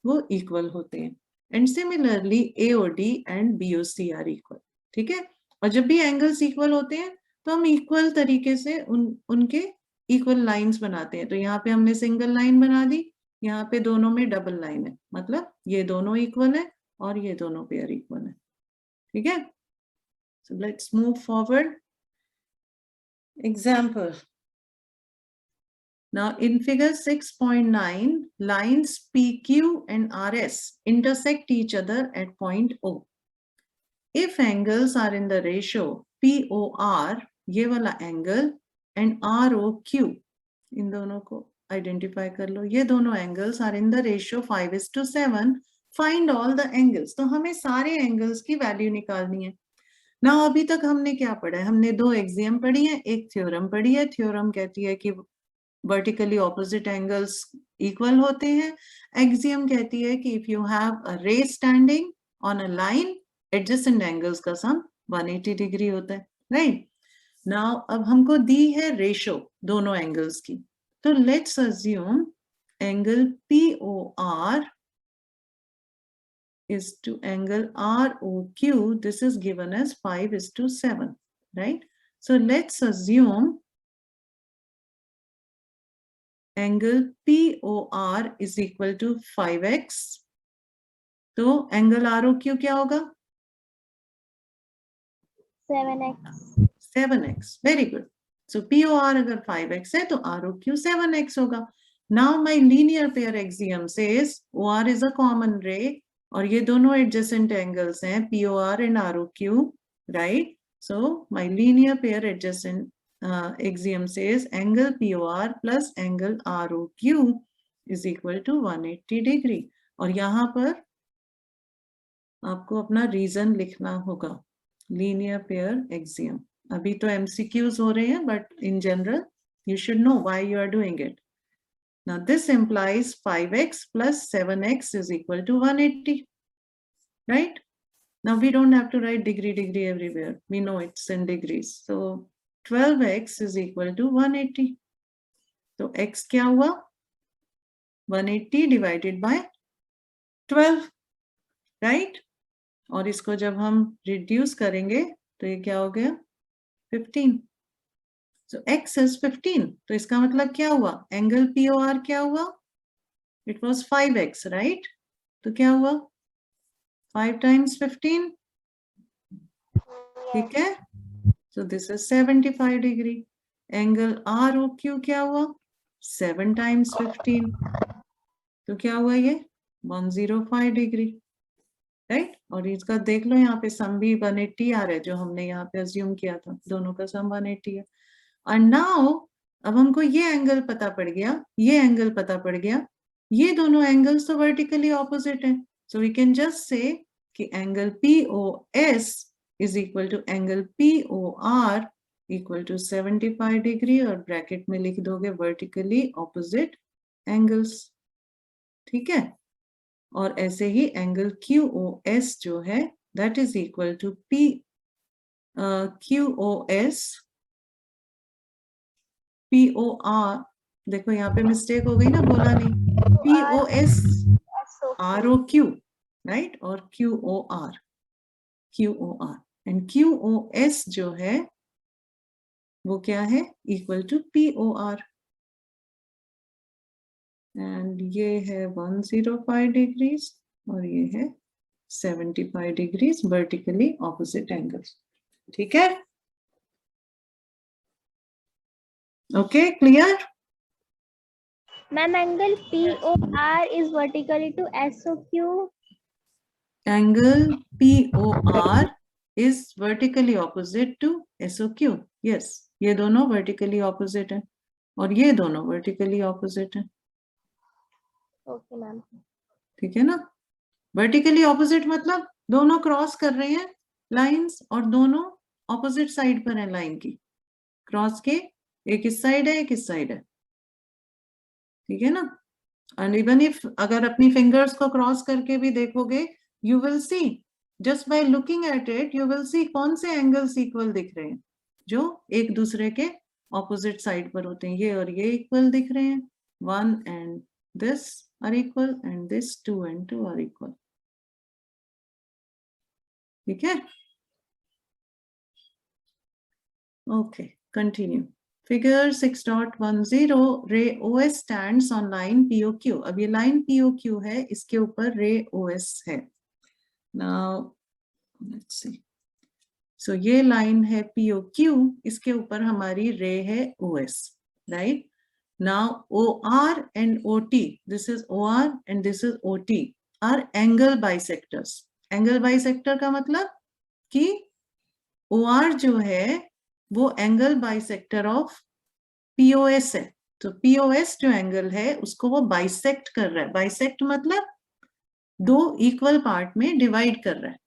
वो equal होते हैं. And similarly AOD and BOC are equal. ठीक है, और जब भी angles equal होते हैं तो हम equal तरीके से उनके equal lines बनाते हैं. तो यहाँ पे हमने single line बना दी, यहाँ पे दोनों में double line है, मतलब ये दोनों equal है और ये दोनों pair equal है. ठीक है, so let's move forward. Example. Now in figure 6.9, lines PQ and RS intersect each other at point O. If angles are in the ratio POR, ये वाला angle, and ROQ, इन दोनों को identify कर लो, ये दोनों angles are in the ratio 5:7, find all the angles. तो हमें सारे angles की value निकालनी है. Now अभी तक हमने क्या पढ़ा है? हमने दो axiom पढ़ी है, एक theorem पढ़ी है. Theorem कहती है कि vertically opposite angles equal होते हैं. Axiom कहती है कि if you have a ray standing on a line, adjacent angles का sum 180 degree होता है, right? Now अब हमको दी है ratio दोनों angles की. तो let's assume angle POR is to angle ROQ. This is given as 5:7, right? So let's assume angle POR is equal to 5x. तो angle ROQ क्या होगा? 7x. 7x. Very good. So POR अगर 5x है तो ROQ 7x होगा. Now my linear pair axiom says OR is a common ray और ये दोनों adjacent angles हैं POR and ROQ, right? So my linear pair adjacent axiom says angle POR plus angle ROQ is equal to 180 degree. और यहाँ पर आपको अपना reason लिखना होगा. Linear pair axiom. अभी तो MCQs हो रहे हैं, but in general you should know why you are doing it. Now this implies 5x plus 7x is equal to 180, right? Now we don't have to write degree everywhere. We know it's in degrees. So 12x is equal to 180. So x क्या हुआ? 180 divided by 12, right? और इसको जब हम reduce करेंगे तो ये क्या हो गया? 15. So x is 15. तो इसका मतलब क्या हुआ? Angle POR क्या हुआ? It was 5x, right? तो क्या हुआ? 5 times 15. ठीक है? So this is 75 degree. Angle ROQ क्या हुआ? 7 times 15. तो क्या हुआ ये? 105 degree. Right? और इसका देख लो यहाँ पे सम भी 180 आ रहा है जो हमने यहाँ पे assume किया था. दोनों का सम 180 है. And now अब हमको ये एंगल पता पड़ गया, ये एंगल पता पड़ गया, ये दोनों एंगल्स तो वर्टिकली ऑपोजिट हैं. So we can just say कि angle POS is equal to angle POR equal to 75 degree और ब्रैकेट में लिख दोगे vertically opposite angles, ठीक है। और ऐसे ही एंगल QOS जो है that is equal to QOS POR, देखो यहाँ पे मिस्टेक हो गई ना, बोला नहीं, POS ROQ, राइट, और QOR एंड QOS जो है वो क्या है, इक्वल टू POR, एंड ये है 105 डिग्रीज और ये है 75 डिग्रीज वर्टिकली ऑपोजिट एंगल्स, ठीक है। Okay, clear? Ma'am, angle POR is vertically to SOQ. Angle POR is vertically opposite to SOQ. Yes, ये दोनों vertically opposite है और ये दोनों vertically opposite है, Okay, ma'am. ठीक है ना। vertically opposite मतलब दोनों क्रॉस कर रहे हैं लाइंस और दोनों ऑपोजिट साइड पर है लाइन की, क्रॉस के एक इस साइड है एक इस साइड है, ठीक है ना। एंड इवन इफ अगर अपनी फिंगर्स को क्रॉस करके भी देखोगे, you will see, just by looking at it you will see कौन से एंगल्स इक्वल दिख रहे हैं जो एक दूसरे के ऑपोजिट साइड पर होते हैं। ये और ये इक्वल दिख रहे हैं, 1 and this are equal and this 2 and 2 are equal, ठीक है। Okay, continue. Figure 6.10, ray OS stands on line POQ. अब ये line POQ है, इसके ऊपर ray OS है। Now let's see. So ये line है POQ, इसके ऊपर हमारी ray है OS, right? Now OR and OT, this is OR and this is OT, are angle bisectors. Angle bisector का मतलब कि OR जो है वो एंगल बाइसेक्टर ऑफ POS है, तो POS जो एंगल है उसको वो बाइसेक्ट कर रहा है। बाइसेक्ट मतलब दो इक्वल पार्ट में डिवाइड कर रहा है।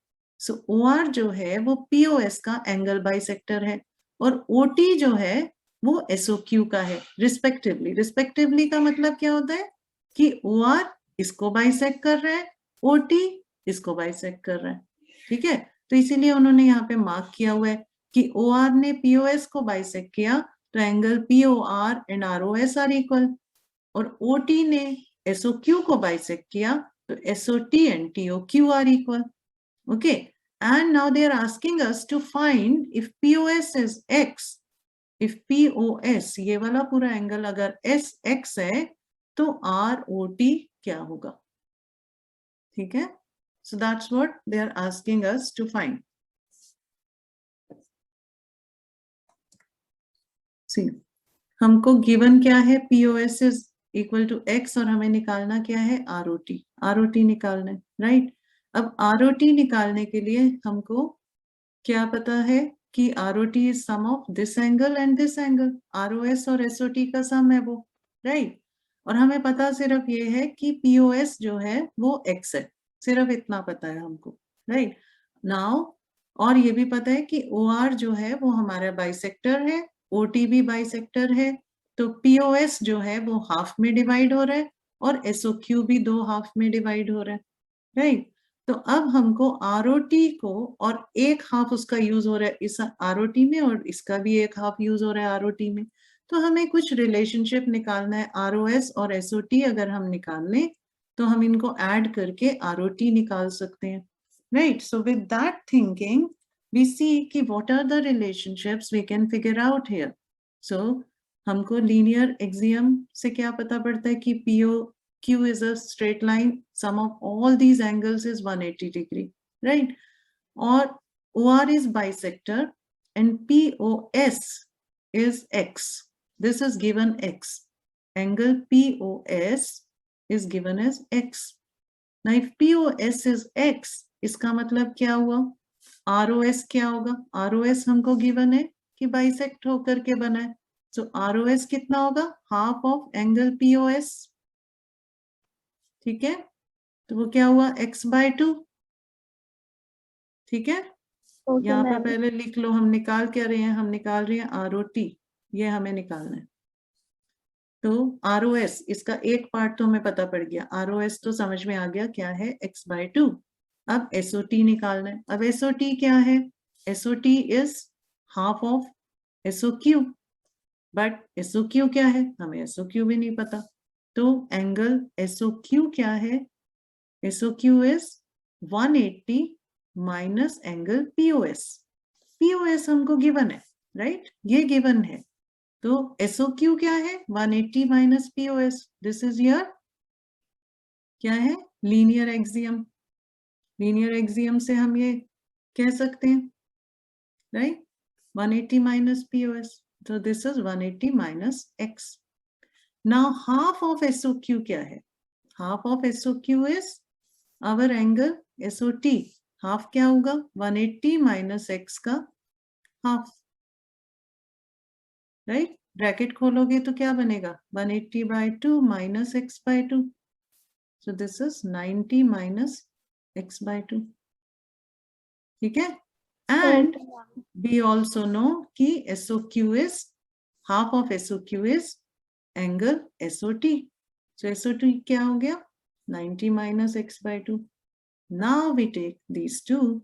सो OR जो है वो POS का एंगल बाइसेक्टर है और OT जो है वो SOQ का है, रिस्पेक्टिवली। रिस्पेक्टिवली का मतलब क्या होता है कि OR इसको बाइसेक्ट कर रहा है, OT इसको बाइसेक्ट कर रहा है, ठीक है। तो इसीलिए उन्होंने यहाँ पे मार्क किया हुआ है कि OR ने POS को बाइसेक्ट किया तो angle POR and ROS are equal, और OT ने SOQ को बाइसेक्ट किया तो SOT and TOQ are equal, okay. And now they are asking us to find if POS is X, if POS ये वाला पूरा एंगल अगर SX है तो ROT क्या होगा, ठीक है। So that's what they are asking us to find. See, हमको गिवन क्या है, POS is equal to X और हमें निकालना क्या है, ROT। ROT निकालना है, राइट। अब ROT निकालने के लिए हमको क्या पता है कि ROT is sum of this angle and this angle, ROS और SOT का सम है वो, राइट। और हमें पता सिर्फ ये है कि POS जो है वो X है, सिर्फ इतना पता है हमको, राइट। नाउ और ये भी पता है कि OR जो है वो हमारा बाइसेक्टर है, OT भी बाइसेक्टर है, तो POS जो है वो हाफ में डिवाइड हो रहा है और SOQ भी दो हाफ में डिवाइड हो रहा है, राइट। तो अब हमको ROT को, और एक हाफ उसका यूज हो रहा है इस ROT में और इसका भी एक हाफ यूज हो रहा है ROT में, तो हमें कुछ रिलेशनशिप निकालना है। ROS और SOT अगर हम निकाल लें तो हम इनको ऐड करके ROT निकाल सकते हैं, right. So with that thinking we see कि what are the relationships we can figure out here. So हमको linear axiom से क्या पता पड़ता है कि POQ is a straight line, sum of all these angles is 180 degree, right? और OR is bisector and POS is X. This is given X. Angle POS is given as X. Now if POS is X, इसका मतलब क्या हुआ, ROS क्या होगा, ROS हमको given है कि बाइसेक्ट होकर के बना है, सो ROS कितना होगा, हाफ ऑफ एंगल POS, ठीक है। तो वो क्या हुआ, X/2, ठीक है। Okay, यहाँ पर ma'am. पहले लिख लो, हम निकाल क्या रहे हैं, हम निकाल रहे हैं ROT, ये हमें निकालना है। तो ROS, इसका एक पार्ट तो हमें पता पड़ गया, ROS तो समझ में आ गया क्या है, x/2। अब SOT निकालना है। अब SOT क्या है, SOT is half of SOQ, but SOQ क्या है, हमें SOQ भी नहीं पता। तो एंगल SOQ क्या है, SOQ is 180 minus angle POS। POS हमको गिवन है, राइट, ये गिवन है। तो SOQ क्या है, 180 minus POS, this is your क्या है, लीनियर एक्सियम। लीनियर एक्सियम से हम ये कह सकते हैं, right, 180 minus POS, so this is 180 minus x. Now half of SOQ क्या है, half of SOQ is our angle SOT, half क्या होगा, 180 minus x का half, राइट, ब्रैकेट खोलोगे तो क्या बनेगा, 180/2 minus x/2, so this is 90 minus x/2, ठीक है। And Okay, ma'am. we also know कि SOQ is half of SOQ is angle SOT, so SOT क्या हो गया, 90 minus x/2. Now we take these two,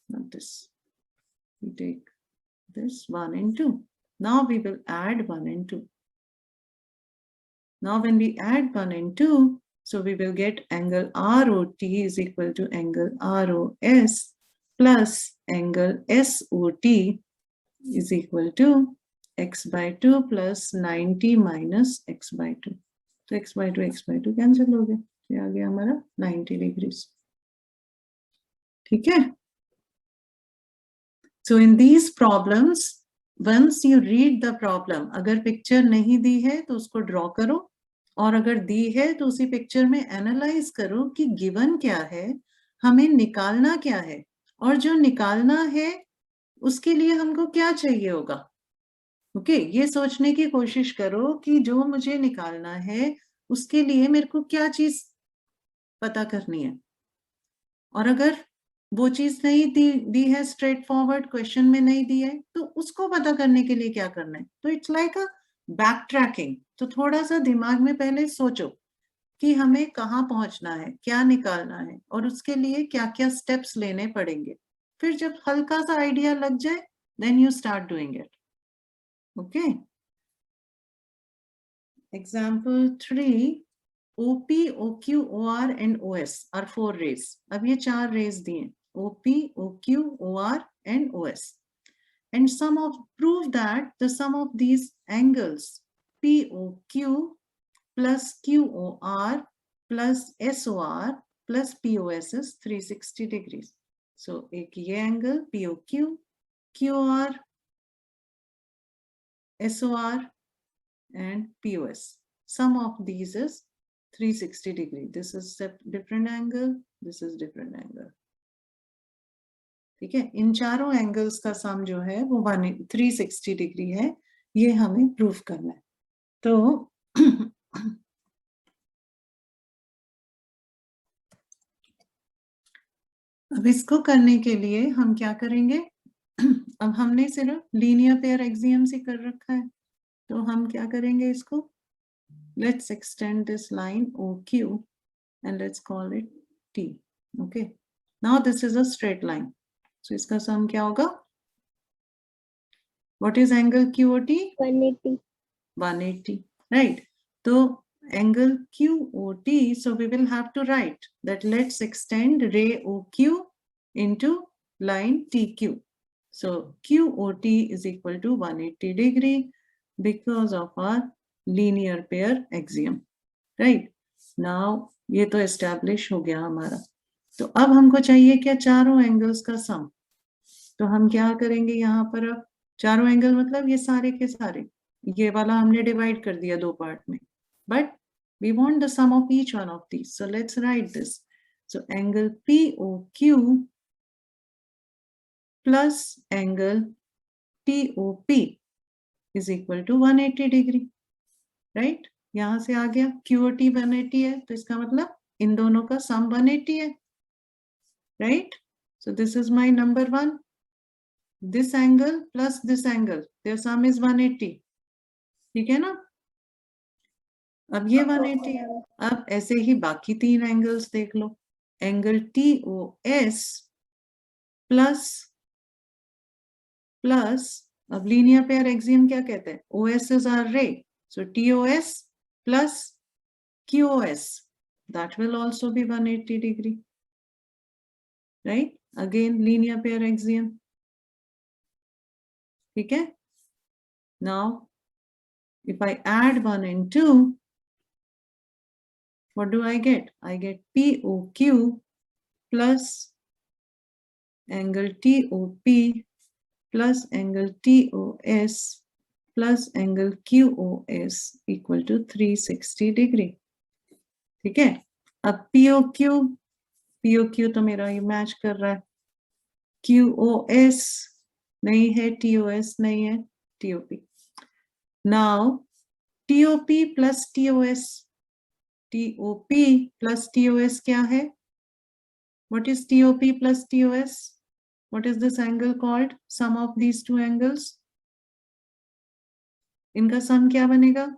not this, we take this 1 and 2. Now we will add 1 and 2. Now when we add 1 and 2, so we will get angle ROT is equal to angle ROS plus angle SOT is equal to x/2 plus 90 minus x/2. तो x/2 cancel हो गया, ये आ गया हमारा 90 degrees, ठीक है। So in these problems, once you read the problem, अगर picture नहीं दी है तो उसको ड्रॉ करो, और अगर दी है तो उसी पिक्चर में एनालाइज करो कि गिवन क्या है, हमें निकालना क्या है, और जो निकालना है उसके लिए हमको क्या चाहिए होगा। ओके, ये सोचने की कोशिश करो कि जो मुझे निकालना है उसके लिए मेरे को क्या चीज पता करनी है, और अगर वो चीज नहीं दी है, स्ट्रेट फॉरवर्ड क्वेश्चन में नहीं दी है, तो उसको पता करने के लिए क्या करना है। तो it's like a back tracking. तो थोड़ा सा दिमाग में पहले सोचो कि हमें कहाँ पहुंचना है, क्या निकालना है, और उसके लिए क्या क्या स्टेप्स लेने पड़ेंगे। फिर जब हल्का सा आइडिया लग जाए, then you start doing it. Okay, example 3, OP, OQ, OR and OS are 4 rays. अब ये 4 rays दिए, OP, OQ, OR and OS. And prove that the sum of these angles POQ plus QOR plus SOR plus POS is 360 degrees. So एक ये angle POQ, QOR, SOR and POS. Sum of these is 360 degree. This is different angle, this is different angle. ठीक है, इन चारों angles का सम जो है वो 360 degree है, ये हमें प्रूफ करना है। तो अब इसको करने के लिए हम क्या करेंगे, अब हमने सिर्फ लीनियर पेयर एक्सियम्स ही कर रखा है, तो हम क्या करेंगे इसको, let's extend this line OQ and let's call it T. Okay, now this is a straight line, so इसका सम क्या होगा, what is angle QOT, 180. 180, right? तो angle QOT, so we will have to write that let's extend ray OQ into line TQ. So QOT is equal to 180 degree because of our linear pair axiom, right? Now ये तो establish हो गया हमारा। तो अब हमको चाहिए क्या, चारों एंगल्स का सम। तो हम क्या करेंगे यहाँ पर, अब चारों एंगल मतलब ये सारे के सारे, ये वाला हमने डिवाइड कर दिया दो पार्ट में, but we want the sum of each one of these. So let's write this. So angle POQ plus angle TOP is equal to 180 degree, right? यहां से आ गया, QOT 180 है, तो इसका मतलब इन दोनों का सम 180 है, right? So this is my number 1. This angle plus this angle, their sum is 180. ठीक है ना? अब ये 180 है. अब ऐसे ही बाकी 3 एंगल्स देख लो. एंगल TOS प्लस अब लीनियर पेयर एक्सियम क्या कहते हैं? OS is our ray. So TOS plus QOS, that will also be 180 degree. Right? Again, linear pair axiom. Okay? Now, if I add 1 and 2, what do I get? I get POQ plus angle TOP plus angle TOS plus angle QOS equal to 360 degree. ठीक है? अब POQ तो मेरा ये match कर रहा है. QOS नहीं है, TOS नहीं है, TOP. Now, TOP plus TOS. TOP plus TOS क्या है? What is TOP plus TOS? What is this angle called? Sum of these two angles. इनका sum क्या बनेगा?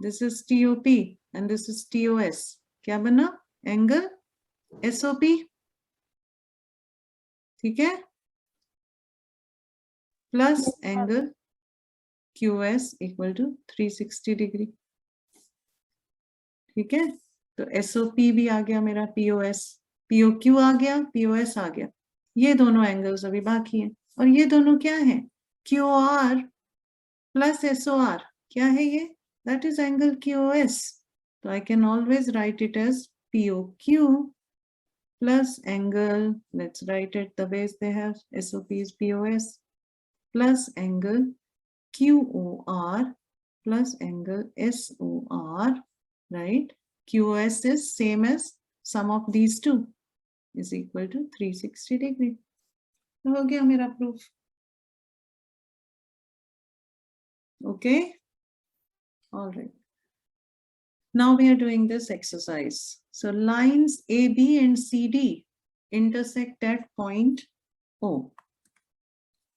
This is TOP and this is TOS. क्या बना? Angle SOP. ठीक है? Plus angle QS equal to 360 degree. ठीक है? तो SOP भी आ गया मेरा, POS, POQ आ गया, POS आ गया. ये दोनों एंगल्स अभी बाकी हैं. और ये दोनों क्या हैं? QR plus SOR. क्या है ये? That is angle QOS. So I can always write it as POQ plus angle, let's write it the way they have, SOP is POS, plus angle QOR plus angle SOR, right? QOS is same as sum of these two is equal to 360 degree. तो हो गया मेरा proof. Okay? All right. Now we are doing this exercise. So lines AB and CD intersect at point O.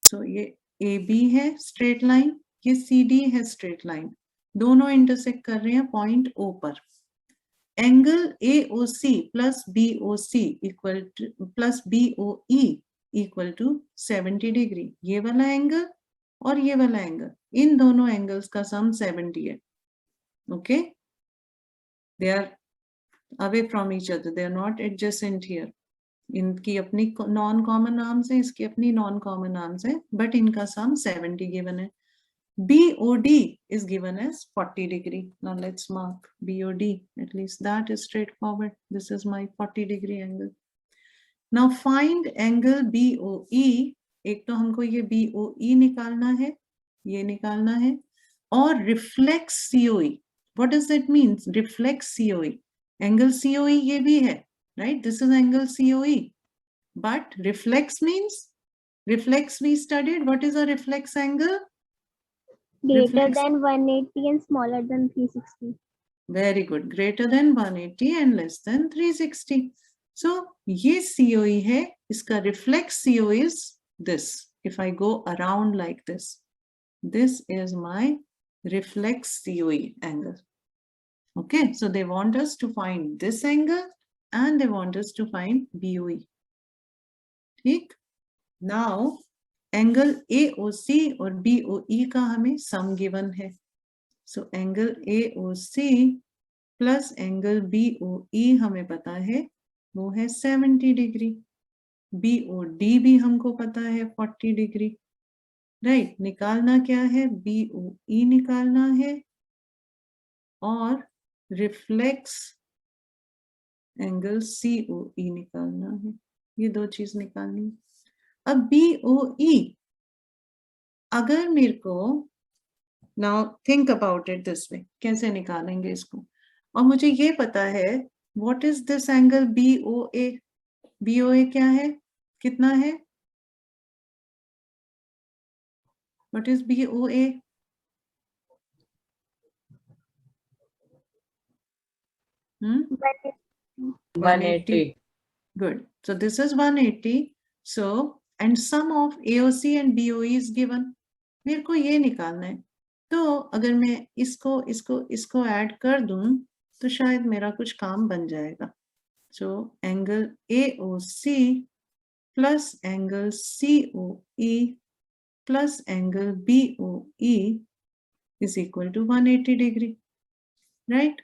So ये AB है straight line, ये CD है straight line. दोनों intersect कर रहे हैं point O पर. Angle AOC plus BOC equal to plus BOE equal to 70 degree. ये वाला angle और ये वाला angle, इन दोनों angles का sum 70 है. Okay? They are away from each other. They are not adjacent here. इनकी अपनी non-common arms है, इसकी अपनी non-common arms है, but इनका sum 70 given है. BOD is given as 40 degree. Now let's mark BOD. At least that is straightforward. This is my 40 degree angle. Now find angle BOE. एक तो हमको ये BOE निकालना है, ये निकालना है, और reflex COE. What does that mean? Reflex COE. Angle COE ये भी है, right? This is angle COE. But reflex means, reflex we studied. What is a reflex angle? Greater Reflex. than 180 and smaller than 360. Very good. Greater than 180 and less than 360. So ये COE है, इसका reflex COE is this. If I go around like this, this is my reflex COE angle. Okay, so they want us to find this angle and they want us to find BOE. ठीक? Now, angle AOC और BOE का हमें sum given है. So angle AOC plus angle BOE हमें पता है, वो है 70 degree. BOD भी हमको पता है 40 degree. Right? निकालना क्या है? BOE निकालना है और reflex angle COE निकालना है. ये दो चीज निकालनी है. अब BOE अगर मेरे को, now think about it this way, कैसे निकालेंगे इसको? और मुझे ये पता है, what is this angle BOA? BOA क्या है? कितना है? What is BOA? Hmm? 180. Good. So this is 180. So, and sum of AOC and BOE is given. मेरे को ये निकालना है. तो अगर मैं इसको ऐड कर दूं तो शायद मेरा कुछ काम बन जाएगा. So angle AOC plus angle COE plus angle BOE is equal to 180 degree, right?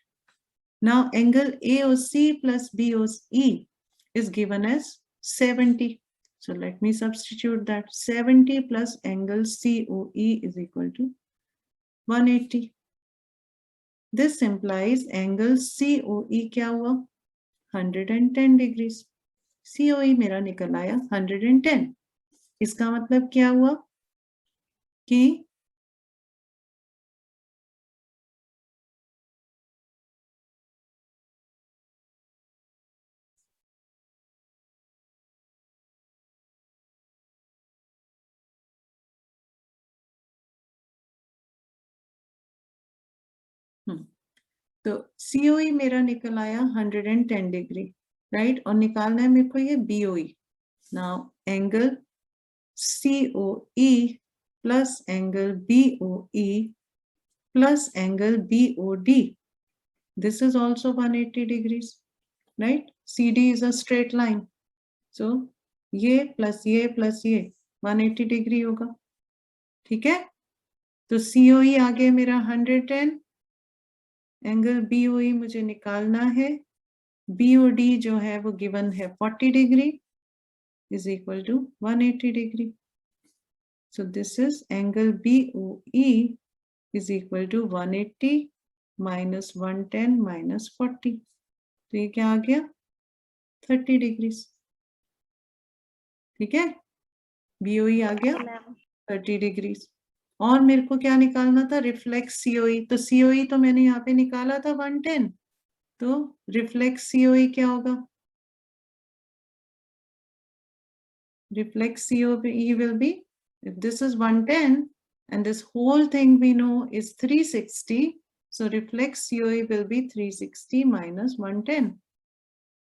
Now angle AOC plus BOE is given as 70. So let me substitute that. 70 plus angle COE is equal to 180. This implies angle COE क्या हुआ? 110 degrees. COE मेरा निकल आया 110. इसका मतलब क्या हुआ कि तो COE मेरा निकल आया 110 डिग्री, राइट? और निकालना है मेरे को ये BOE. Now angle COE plus angle BOE plus angle BOD. This is also 180 degrees, right? CD is a straight line. So ये plus ये 180 डिग्री होगा. ठीक है? तो COE आ गया मेरा 110. एंगल BOE मुझे निकालना है. BOD जो है वो गिवन है 40 degree is equal to 180 degree. So this is angle BOE is equal to 180 minus 110 minus 40. तो ये क्या आ गया? 30 degrees. ठीक है? BOE आ गया 30 degrees. और मेरे को क्या निकालना था? Reflex COE. तो COE तो मैंने यहाँ पे निकाला था 110. तो रिफ्लेक्स COE क्या होगा? Reflex COE will be, if this is 110 and this whole thing we know is 360, so reflex COE will be 360 minus 110.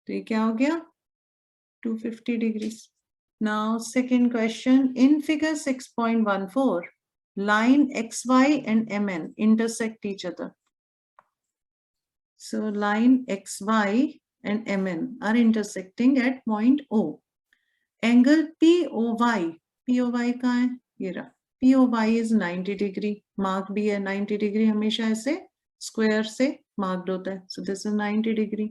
तो ये क्या हो गया? 250 degrees. Now second question, in figure 6.14, line XY and MN intersect each other. So line XY and MN are intersecting at point O. Angle POY कहाँ है? ये रहा. POY is 90 degree. Mark भी है 90 डिग्री. हमेशा ऐसे स्क्वायर से marked होता है. So this is 90 degree.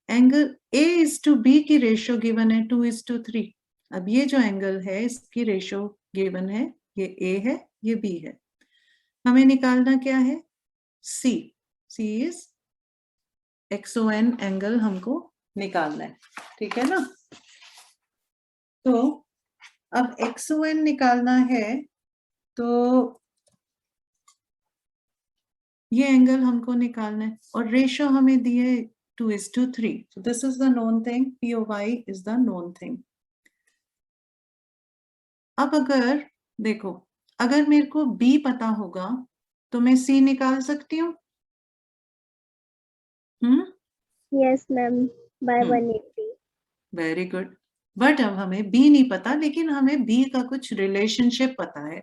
Angle A:B की रेशियो गिवन है 2:3. अब ये जो एंगल है इसकी रेशियो गिवन है. ये A है, ये B है. हमें निकालना क्या है? C. C is XON angle हमको निकालना है. ठीक है ना? तो अब XON निकालना है तो ये एंगल हमको निकालना है और रेशियो हमें दी है 2:3. So this is the known thing. POY is the known thing. अब अगर देखो, अगर मेरे को B पता होगा तो मैं C निकाल सकती हूँ. Yes, ma'am. By 180. Very good. But अब हमें B नहीं पता, लेकिन हमें B का कुछ रिलेशनशिप पता है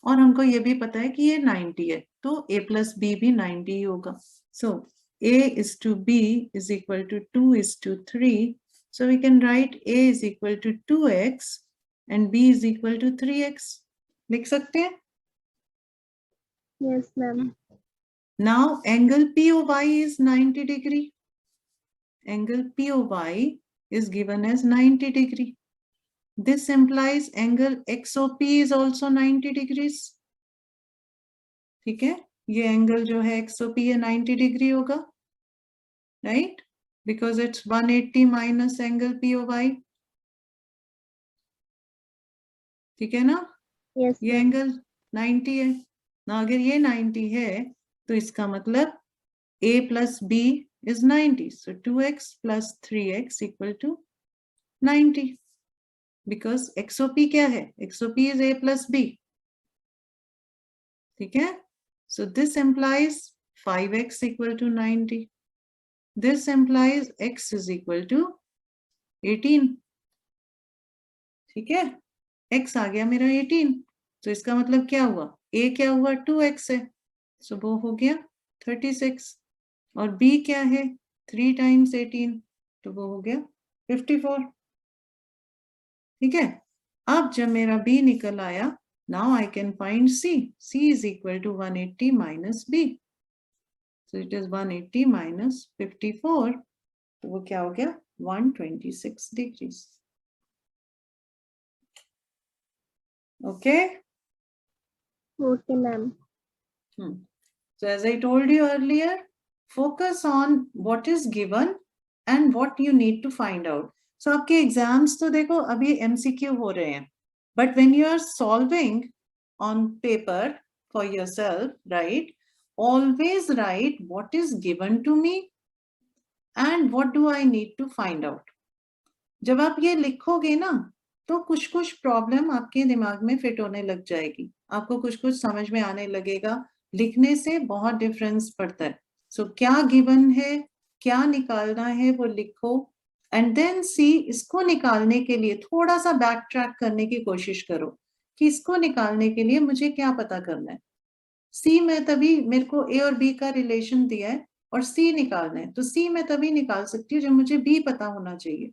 और हमको ये भी पता है कि ये 90 है. तो A plus B भी 90 ही होगा. So A:B is equal to 2:3. So we can write A is equal to 2x and B is equal to 3x. लिख सकते हैं? Yes, ma'am. Now angle POY is 90 degree. Angle POY is given as 90 degree. This implies angle XOP is also 90 degrees. ठीक है? ये angle जो है XOP है 90 degree होगा, right? Because it's 180 minus angle POY. ठीक है ना? Yes, ये एंगल 90 है ना. अगर ये 90 है तो इसका मतलब A plus B is 90. So 2x plus 3x equal to 90. Because XOP क्या है? XOP is A plus B. ठीक है? So this implies 5x equal to 90. This implies x is equal to 18, ठीक है, x आ गया मेरा 18, तो इसका मतलब क्या हुआ, a क्या हुआ 2x है, सो वो हो गया 36, और b क्या है 3 times 18, तो वो हो गया 54, ठीक है। अब जब मेरा b निकल आया, now I can find c is equal to 180 minus b, so it is 180 minus 54, तो वो क्या हो गया 126 degrees, okay. Okay, ma'am. So as I told you earlier, focus on what is given and what you need to find out. So आपके exams तो देखो अभी MCQ हो रहे हैं, but when you are solving on paper for yourself, right, always write what is given to me and what do I need to find out. जब आप ये लिखोगे ना, तो कुछ कुछ प्रॉब्लम आपके दिमाग में फिट होने लग जाएगी, आपको कुछ कुछ समझ में आने लगेगा, लिखने से बहुत डिफरेंस पड़ता है। सो क्या गिवन है, क्या निकालना है वो लिखो, एंड देन सी इसको निकालने के लिए थोड़ा सा बैक ट्रैक करने की कोशिश करो कि इसको निकालने के लिए मुझे क्या पता करना है। सी में तभी मेरे को ए और बी का रिलेशन दिया है और सी निकालना है, तो सी मैं तभी निकाल सकती हूँ जब मुझे बी पता होना चाहिए।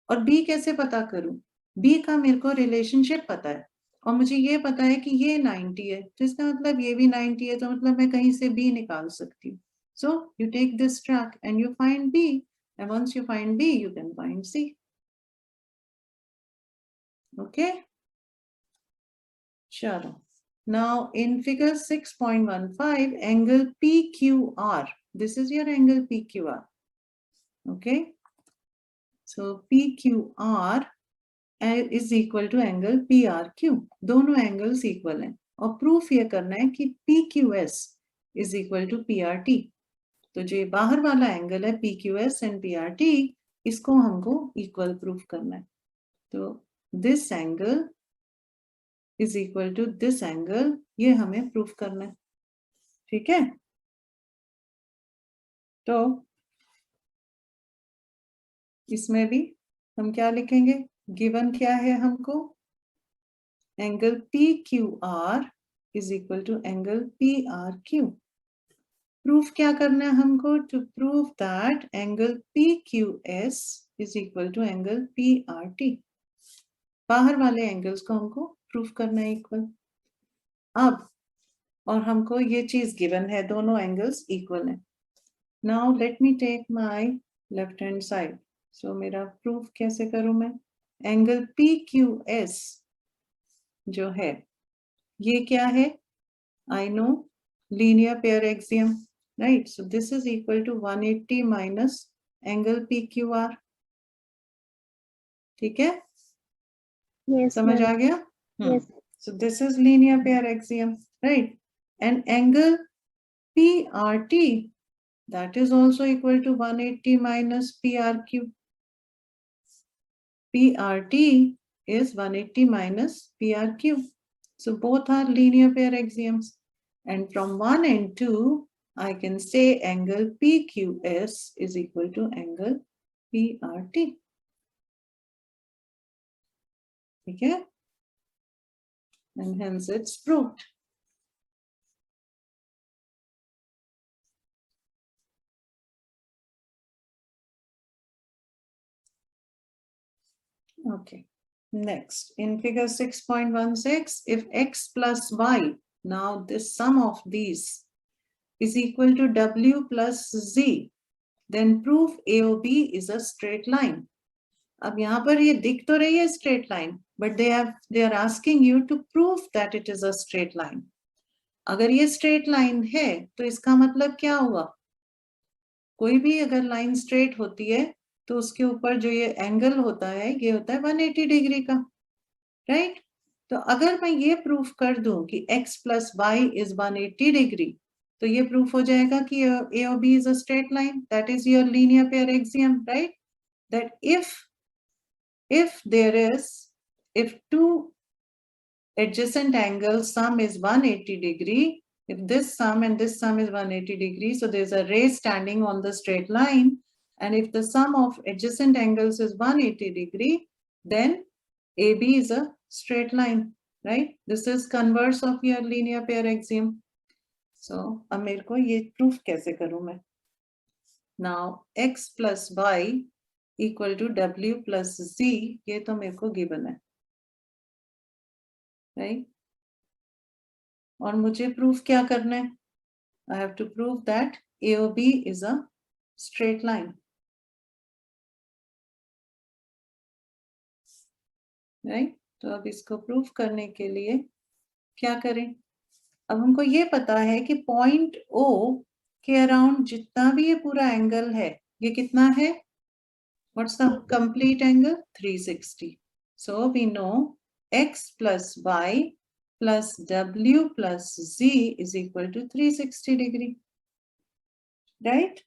और बी कैसे पता करूं, बी का मेरे को रिलेशनशिप पता है और मुझे ये पता है कि ये 90 है, तो इसका मतलब ये भी 90 है, तो मतलब मैं कहीं से बी निकाल सकती हूँ। So you take this track and you find B, and once you find B you can find C, okay. चलो, now in figure 6.15 angle PQR, this is your angle PQR, okay, so PQR is equal to angle PRQ, दोनों angles equal हैं, और proof ये करना है कि PQS is equal to PRT, तो जो बाहर वाला एंगल है PQS एंड PRT, इसको हमको इक्वल प्रूफ करना है, तो this angle is equal to this angle, ये हमें प्रूफ करना है, ठीक है। तो इसमें भी हम क्या लिखेंगे, गिवन क्या है हमको, angle PQR is equal to angle PRQ, proof क्या करना है हमको, to prove that angle PQS is equal to angle PRT, बाहर वाले एंगल्स को हमको प्रूफ करना है इक्वल। अब और हमको ये चीज गिवन है, दोनों एंगल्स इक्वल है। Now let me take my left hand side, so मेरा प्रूफ कैसे करूं मैं, एंगल PQS जो है ये क्या है, I know linear pair axiom, right, so this is equal to 180 minus angle PQR, ठीक है, Yes, समझ ma'am. आ गया, Yes. so this is linear pair axiom, right, and angle PRT, that is also equal to 180 minus PRQ, PRT is 180 minus PRQ, so both are linear pair axioms, and from 1 and 2 I can say angle PQS is equal to angle PRT, ठीक है, and hence it's proved. Okay, next in figure 6.16, if x plus y, now this sum of these is equal to w plus z, then prove AOB is a straight line. अब यहाँ पर ये दिख तो रही है straight line, but they are asking you to prove that it is a straight line. अगर ये straight line है तो इसका मतलब क्या हुआ, कोई भी अगर line straight होती है तो उसके ऊपर जो ये एंगल होता है ये होता है 180 डिग्री का, राइट, तो अगर मैं ये प्रूफ कर दूं कि x plus y is 180 degree, तो ये प्रूफ हो जाएगा कि AOB is a straight line, that is your linear pair axiom, right, that if two adjacent angles sum is 180 degree, if this sum and this sum is 180 degree, so there's a ray standing on the straight line and if the sum of adjacent angles is 180 degree, then AB is a straight line, right? This is converse of your linear pair axiom. So अब मेरे को ये proof कैसे करूं मैं? Now x plus y equal to w plus z, ये तो मेरे को given है, right? और मुझे proof क्या करना है? I have to prove that AOB is a straight line. Right? तो अब इसको प्रूफ करने के लिए क्या करें? अब हमको ये पता है कि पॉइंट O के अराउंड जितना भी ये पूरा एंगल है, ये कितना है? What's the complete angle? 360. So we know x plus y plus w plus z is equal to 360 degree. Right?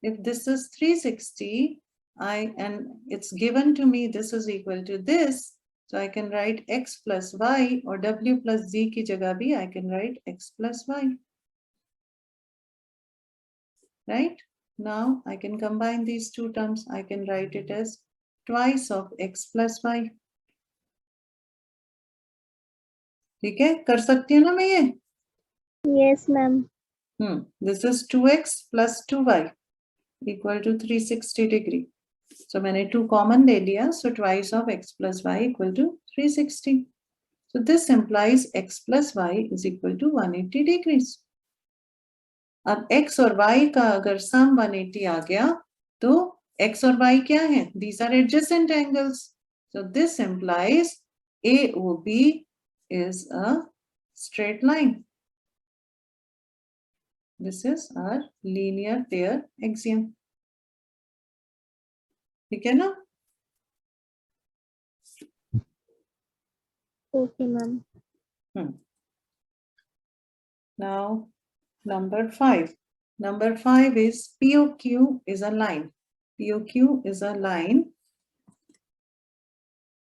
If this is 360, and it's given to me this is equal to this, so I can write x plus y, or w plus z ki jagah bhi I can write x plus y. Right? Now I can combine these two terms. I can write it as twice of x plus y. ठीक है? कर सकती हूँ ना मैं ये? Yes, ma'am. This is 2x plus 2y equal to 360 degree. So मैंने 2 common ले लिया, so twice of x plus y equal to 360. So this implies x plus y is equal to 180 degrees. अब x और y का अगर sum 180 आ गया, तो x और y क्या है? These are adjacent angles. So this implies AOB is a straight line. This is our linear pair axiom. ठीक है ना? Okay, ma'am. Now, number 5. Number 5 is POQ is a line. POQ is a line.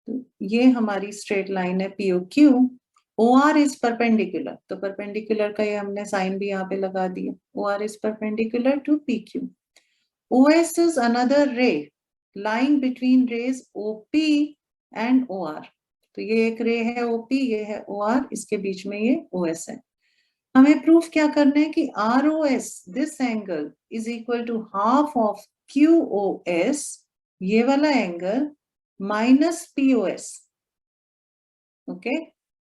तो ये हमारी straight line है POQ. OR is perpendicular. तो perpendicular का ये हमने sign भी यहाँ पे लगा दिया. OR is perpendicular to PQ. OS is another ray lying between rays OP and OR. तो ये एक रे है OP, ये है OR, इसके बीच में ये OS है. हमें प्रूफ क्या करना है कि ROS, this angle is equal to half of QOS, ये वाला angle minus POS. Okay,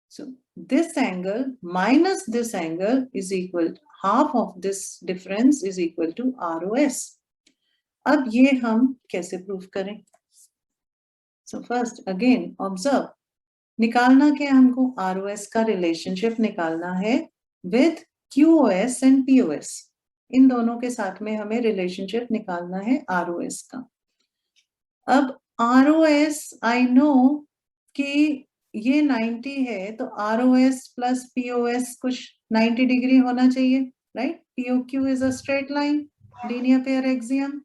so this angle minus this angle is equal to half of this difference is equal to ROS. अब ये हम कैसे प्रूफ करें? So first again observe, निकालना क्या हमको? ROS का रिलेशनशिप निकालना है with QOS and POS. इन दोनों के साथ में हमें रिलेशनशिप निकालना है ROS का. अब ROS I know कि ये 90 है, तो ROS plus POS कुछ 90 डिग्री होना चाहिए, right? POQ is a straight line, linear pair axiom.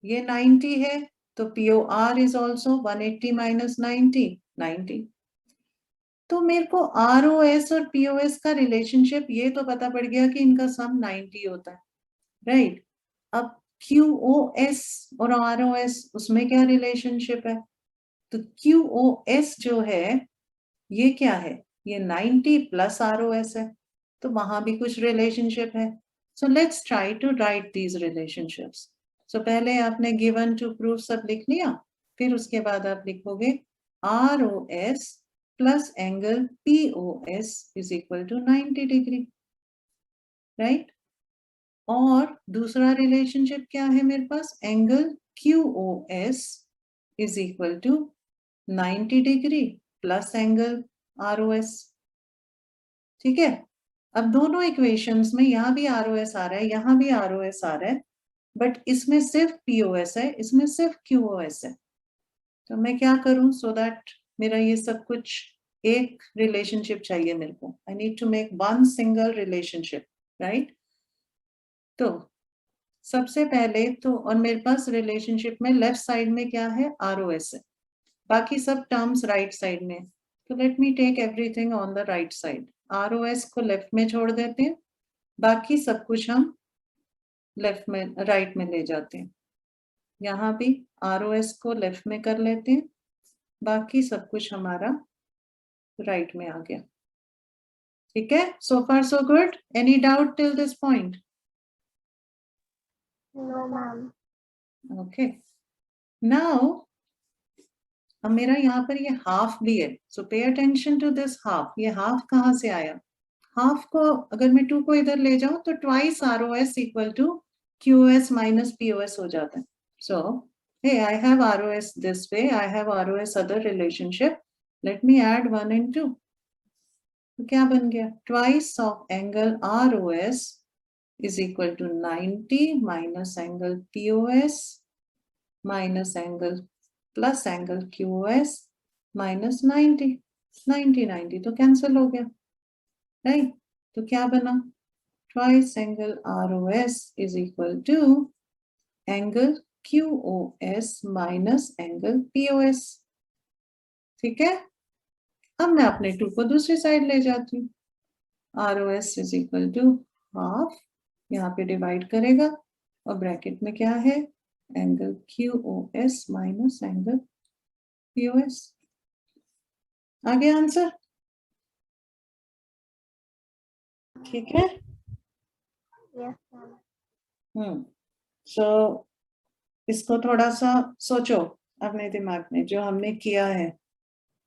ये 90 है, तो POR is also 180 minus 90, 90. तो मेरे को ROS और POS का रिलेशनशिप ये तो पता पड़ गया कि इनका सम 90 होता है, राइट? अब QOS और ROS उसमें क्या रिलेशनशिप है? तो QOS जो है ये क्या है? ये 90 प्लस ROS है, तो वहां भी कुछ रिलेशनशिप है. So let's try to write these relationships. So पहले आपने गिवन टू प्रूफ सब लिख लिया, फिर उसके बाद आप लिखोगे ROS plus angle POS is equal to 90 degree, right? और दूसरा रिलेशनशिप क्या है मेरे पास? Angle QOS is equal to 90 degree plus angle ROS. ठीक है? अब दोनों इक्वेशंस में यहाँ भी ROS आ रहा है, यहाँ भी ROS आ रहा है, बट इसमें सिर्फ POS है, इसमें सिर्फ QOS है. तो मैं क्या करूं so that मेरा ये सब कुछ एक रिलेशनशिप चाहिए मेरे को. I need to make one single relationship, right? तो सबसे पहले तो, और मेरे पास रिलेशनशिप में लेफ्ट साइड में क्या है? ROS है, बाकी सब टर्म्स राइट साइड में. तो let me take everything on the right side. ROS को लेफ्ट में छोड़ देते हैं, बाकी सब कुछ हम लेफ्ट में, राइट में ले जाते हैं. यहाँ भी ROS को लेफ्ट में कर लेते हैं, बाकी सब कुछ हमारा राइट में आ गया। ठीक है, so far so good. Any doubt till this point? No, ma'am. Okay. Now, अब मेरा यहाँ पर ये हाफ भी है, so pay attention to this half. ये हाफ कहाँ से आया? हाफ को अगर मैं 2 को इधर ले जाऊं तो twice ROS equal to QOS minus POS हो जाता है. So, hey, I have ROS this way, I have ROS other relationship. Let me add 1 and 2. तो क्या बन गया? Twice of angle ROS is equal to 90 minus angle POS minus angle plus angle QOS minus 90. 90 तो cancel हो गया, right? तो क्या बना? Twice angle ROS is equal to angle QOS minus angle POS. ठीक है, अब मैं अपने 2 को दूसरी साइड ले जाती हूँ. ROS is equal to half, यहाँ पे डिवाइड करेगा और ब्रैकेट में क्या है? Angle QOS minus angle POS. आ गया आंसर? ठीक है. Yes, ma'am. सो इसको थोड़ा सा सोचो अपने दिमाग में, जो हमने किया है,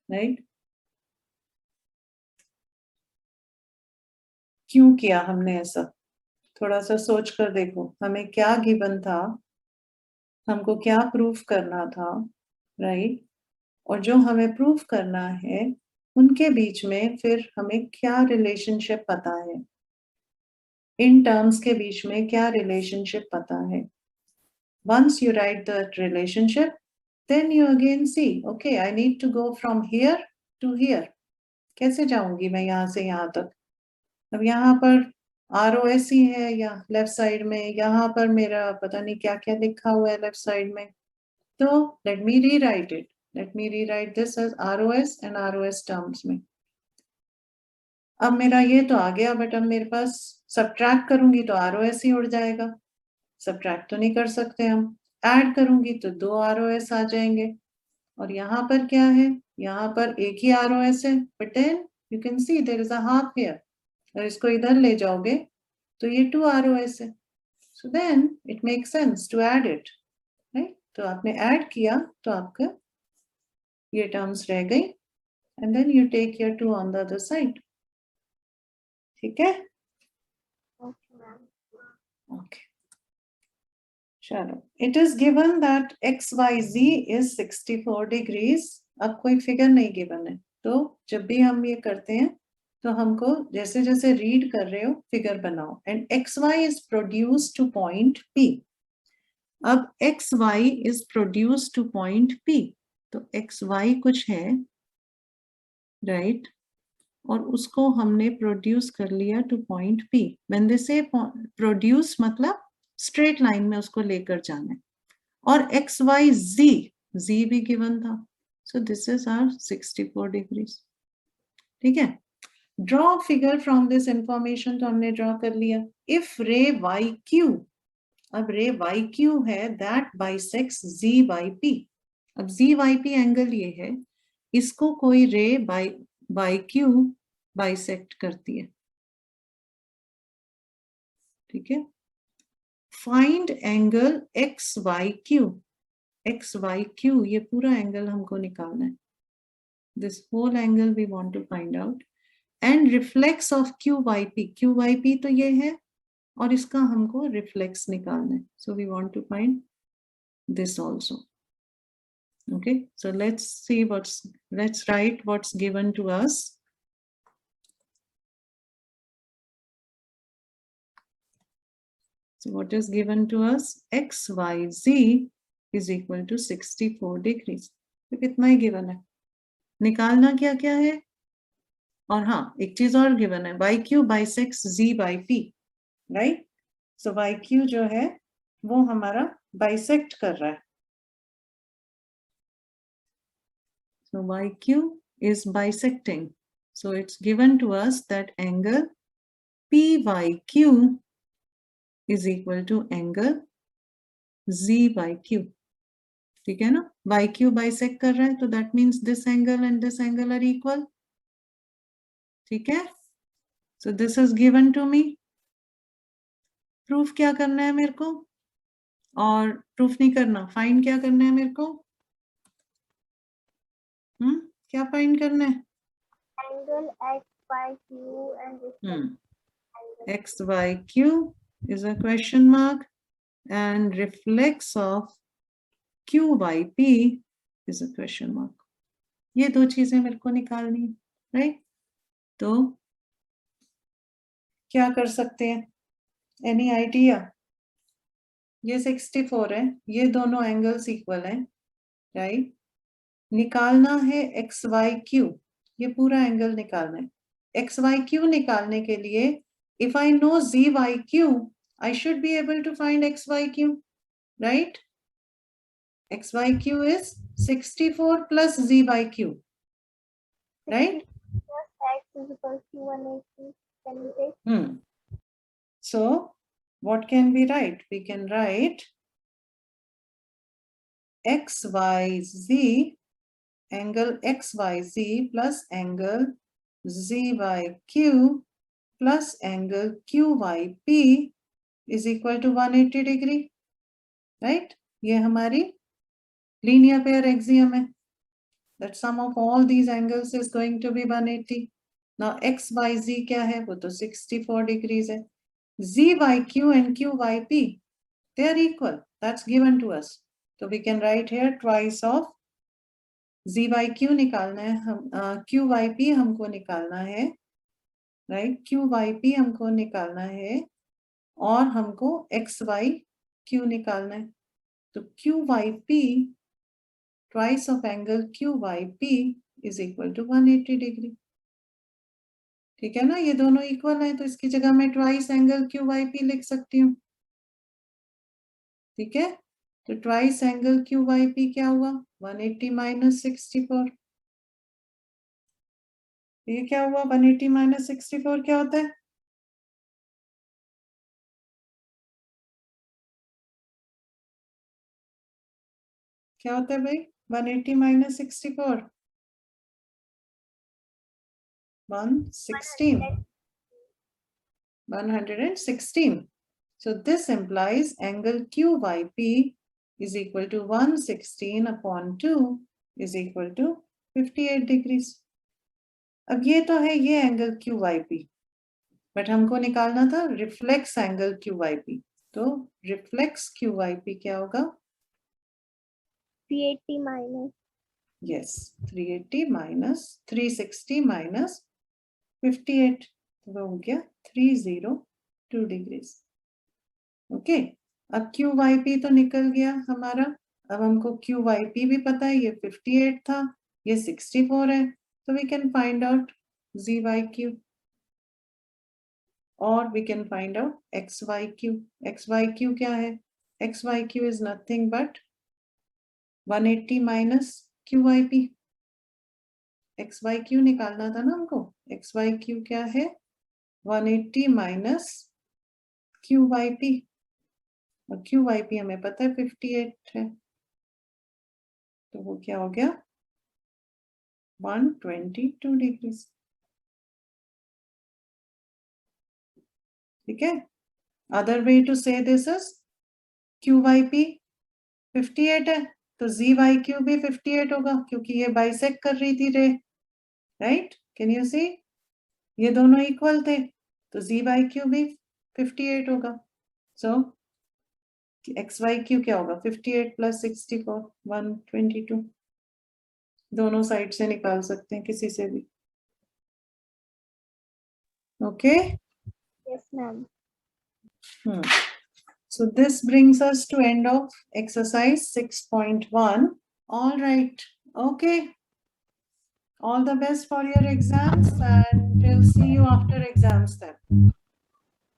राइट? क्यों किया हमने ऐसा? थोड़ा सा सोच कर देखो, हमें क्या गिवन था, हमको क्या प्रूफ करना था, राइट? और जो हमें प्रूफ करना है उनके बीच में फिर हमें क्या रिलेशनशिप पता है, इन टर्म्स के बीच में क्या रिलेशनशिप पता है. Once you write that relationship, then you again see, okay, I need to go from here to here. कैसे जाऊंगी मैं यहाँ से यहाँ तक? अब यहाँ पर ROS ही है या लेफ्ट साइड में, यहाँ पर मेरा पता नहीं क्या क्या लिखा हुआ है लेफ्ट साइड में. तो let me rewrite it. Let me rewrite this as ROS and ROS terms में. अब मेरा ये तो आ गया, बट अब मेरे पास सब्ट्रैक्ट करूंगी तो ROS ही उड़ जाएगा. सब्ट्रैक्ट तो नहीं कर सकते हम. ऐड करूंगी तो 2 ROS आ जाएंगे. और यहाँ पर क्या है? यहाँ पर एक ही ROS है, but then you can see there is a half here. और इसको इधर ले जाओगे तो ये 2 ROS है. So then it makes sense to add it, right? तो आपने ऐड किया तो आपका ये टर्म्स रह गई, and then you take your 2 on the other side. ठीक है? Okay, ma'am. Okay. चलो, it is given that XYZ is 64 degrees. अब कोई फिगर नहीं गिवन है, तो जब भी हम ये करते हैं तो हमको जैसे जैसे रीड कर रहे हो फिगर बनाओ. And XY is produced to point P. अब XY is produced to point P. तो XY कुछ है, राइट? और उसको हमने प्रोड्यूस कर लिया two point P. When they say produce मतलब स्ट्रेट लाइन में उसको लेकर जाना है. और XYZ, Z भी गिवन था. So this is our 64 degrees. ठीक है, draw figure from this information तो हमने ड्रॉ कर लिया. इफ रे YQ, अब रे YQ है दैट बाइसेक्स ZYP. अब ZYP एंगल ये है, इसको कोई रे YQ बाइसेक्ट करती है. ठीक है, फाइंड एंगल XYQ. XYQ ये पूरा एंगल हमको निकालना है. This whole angle we want to find out. And reflex of QYP. QYP तो ये है और इसका हमको रिफ्लेक्स निकालना है. So we want to find this also. Okay, so let's write what's given to us. So what is given to us? XYZ is equal to 64 degrees. तो कितना ही गिवन है, निकालना क्या क्या है. और हाँ, एक चीज और गिवन है, YQ बाइसेक्स ZYP, राइट? सो YQ जो है वो हमारा बाइसेक्ट कर रहा है. So YQ is bisecting. So it's given to us that angle PYQ is equal to angle ZYQ. ठीक है ना, बाई क्यू बाइसेक्ट कर रहा है, तो that means this angle and this angle are equal. ठीक है, so this is given to me. Proof क्या करना है मेरे को, और प्रूफ नहीं करना, फाइंड क्या करना है मेरे को. क्या फाइंड करना है. Angle x by q and this angle. X by q is a question mark, and reflex of q by p is a question mark. ये दो चीजें मेरे को निकालनी है, राइट. तो क्या कर सकते हैं, एनी आइडिया. ये 64 है, ये दोनों एंगल्स इक्वल हैं, राइट. निकालना है एक्स वाई क्यू, ये पूरा एंगल निकालना है. एक्स वाई क्यू निकालने के लिए if I know z y q, I should be able to find x y q, right? X y q is 64 plus z by q, right? Plus x is equal to 180. Can we take? So what can we write? We can write x y z, angle x y z plus angle z by q plus angle QYP is equal to 180 degree, right? ये हमारी linear pair axiom है, that sum of all these angles is going to be 180. Now XYZ क्या है, वो तो 64 degrees है. ZYQ and QYP, they are equal, that's given to us. So we can write here twice of ZYQ निकालना है, हम QYP हमको निकालना है, राइट. QYP हमको निकालना है और हमको XYQ निकालना है. तो QYP twice of angle QYP is equal to 180 degree. ठीक है ना, ये दोनों इक्वल है, तो इसकी जगह मैं twice angle QYP लिख सकती हूँ. ठीक है, तो twice angle QYP क्या हुआ, 180 minus 64. ये क्या हुआ, 180 minus 64 क्या होता है. क्या होता है भाई, 180 minus 64, 116. So this implies angle QYP is equal to 116 upon 2 is equal to 58 degrees. अब ये तो है ये एंगल QYP, बट हमको निकालना था रिफ्लेक्स एंगल QYP. तो रिफ्लेक्स QYP क्या होगा, 380 minus. Yes, 380 minus 360 minus 58, वो हो गया 302 degrees. ओके, अब QYP तो निकल गया हमारा. अब हमको QYP भी पता है, ये 58 था, ये 64 है, तो we can find out ZYQ और we can find out XYQ. XYQ क्या है, XYQ is nothing but 180 minus QYP. XYQ निकालना था ना हमको, XYQ क्या है, 180 minus QYP, और QYP हमें पता है 58 है, तो वो क्या हो गया, 122 डिग्रीज. ठीक है, अदर वे टू से दिस इज QYP 58 है, तो ZYQ भी 58 होगा, क्योंकि ये बाइसेक्ट कर रही थी रे, राइट. कैन यू सी, ये दोनों इक्वल थे, तो ZYQ भी 58 होगा. सो XYQ क्या होगा, 58 plus 64, 122. दोनों साइड से निकाल सकते हैं किसी से भी. Okay. Yes, ma'am. So this brings us to end of exercise 6.1. All right. Okay. All the best for your exams, and we'll see you after exams then.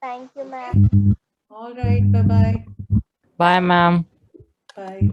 Thank you, ma'am. All right. Bye-bye. Bye, ma'am. Bye.